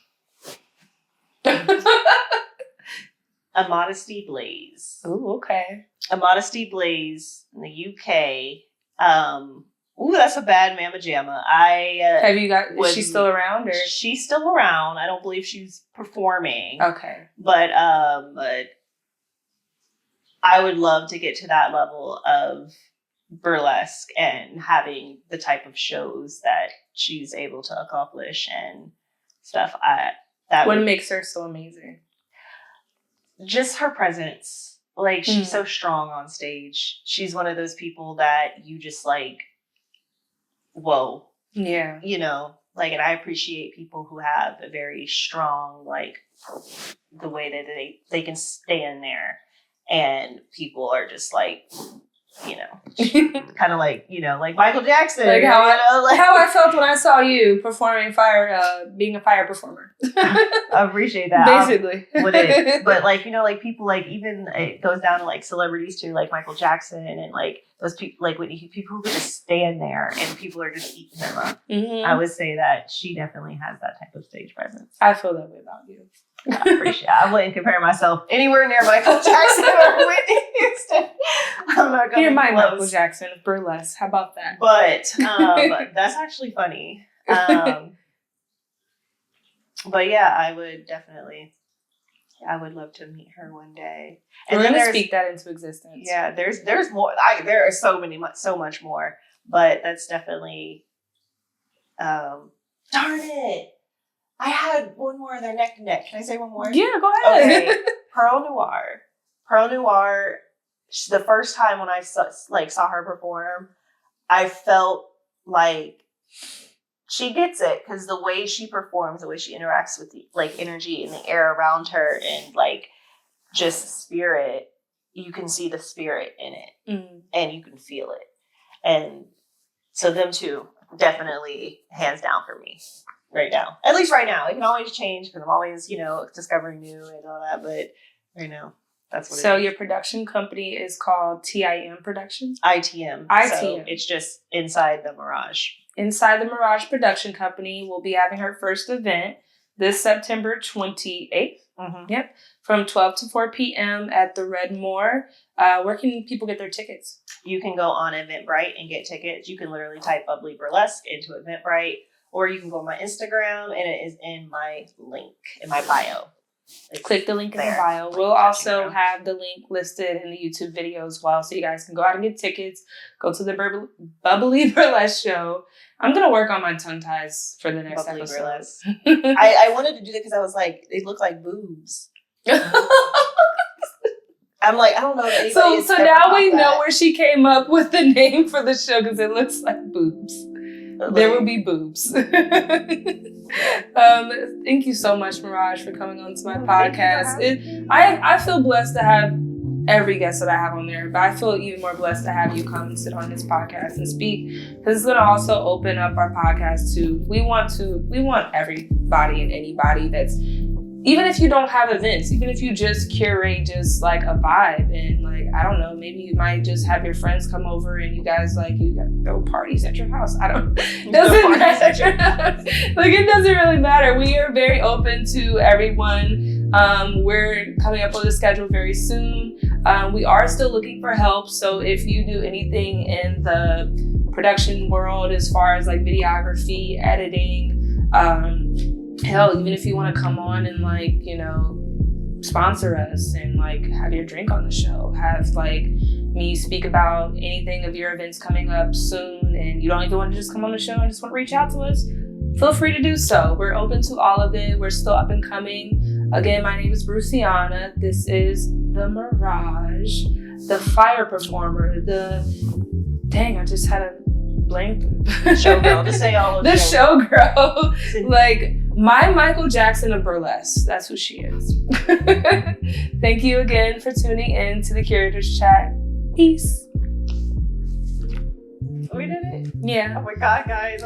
A Modesty Blaze. Ooh, okay. A Modesty Blaze in the UK. That's a bad mamma jamma. Have you got? Is she still around? Or she's still around? I don't believe she's performing. Okay. But I would love to get to that level of burlesque and having the type of shows that she's able to accomplish and stuff. What makes her so amazing? Just her presence. She's so strong on stage. She's one of those people that you just whoa. Yeah. And I appreciate people who have a very strong, the way that they can stand there and people are just kind of like Michael Jackson. How I felt when I saw you performing being a fire performer. I appreciate that. Basically. But people even it goes down to celebrities too, like Michael Jackson and those people people who just stand there and people are just eating them up. Mm-hmm. I would say that she definitely has that type of stage presence. I feel that way about you. I appreciate it. I wouldn't compare myself anywhere near Michael Jackson or Whitney Houston. I'm not going to. You're my Michael Jackson of burlesque. How about that? But that's actually funny. But yeah, I would definitely. I would love to meet her one day. And we're going to speak that into existence. Yeah, there's more. There are so much more. But that's definitely. Darn it. I had one more. They're neck to neck. Can I say one more? Yeah, go ahead. Okay. Pearl Noir. The first time when I saw her perform, I felt like she gets it because the way she performs, the way she interacts with the energy in the air around her, and just spirit, you can see the spirit in it, and you can feel it, and so them two definitely hands down for me right now. At least right now, it can always change because I'm always discovering new and all that, but right now. That's what so it is. Your production company is called TIM Productions? ITM. So it's just inside the Mirage. Inside the Mirage Production Company. We'll be having her first event this September 28th. Mm-hmm. Yep. From 12 to 4 p.m. at the Red Moor. Where can people get their tickets? You can go on Eventbrite and get tickets. You can literally type Bubbly Burlesque into Eventbrite, or you can go on my Instagram, and it is in my link, in my bio. Click the link in the bio. We'll also have the link listed in the YouTube video as well, so you guys can go out and get tickets. Go to the Bubbly Burlesque show. I'm going to work on my tongue ties for the next Bubbly episode. Burlesque. I wanted to do that because I was like, they look like boobs. I'm like, I don't know. If so now we know where she came up with the name for the show because it looks like boobs. There will be boobs. Thank you so much, Mirage, for coming on to my podcast. I feel blessed to have every guest that I have on there, but I feel even more blessed to have you come and sit on this podcast and speak, because it's going to also open up our podcast to, we want everybody and anybody that's, even if you don't have events, even if you just curate just like a vibe, and I don't know, maybe you might just have your friends come over and you guys you got throw parties at your house. It doesn't matter. It doesn't really matter. We are very open to everyone. We're coming up with a schedule very soon. We are still looking for help. So if you do anything in the production world, as far as videography, editing, hell, even if you want to come on and sponsor us and have your drink on the show, have me speak about anything of your events coming up soon, and you don't even want to just come on the show and just want to reach out to us, feel free to do so. We're open to all of it. We're still up and coming. Again, my name is Brucie Ana. This is the Mirage, the fire performer, I just had a blank. Showgirl, to say all of the showgirl. My Michael Jackson of burlesque. That's who she is. Thank you again for tuning in to the Curators Chat. Peace. We did it? Yeah. Oh my God, guys.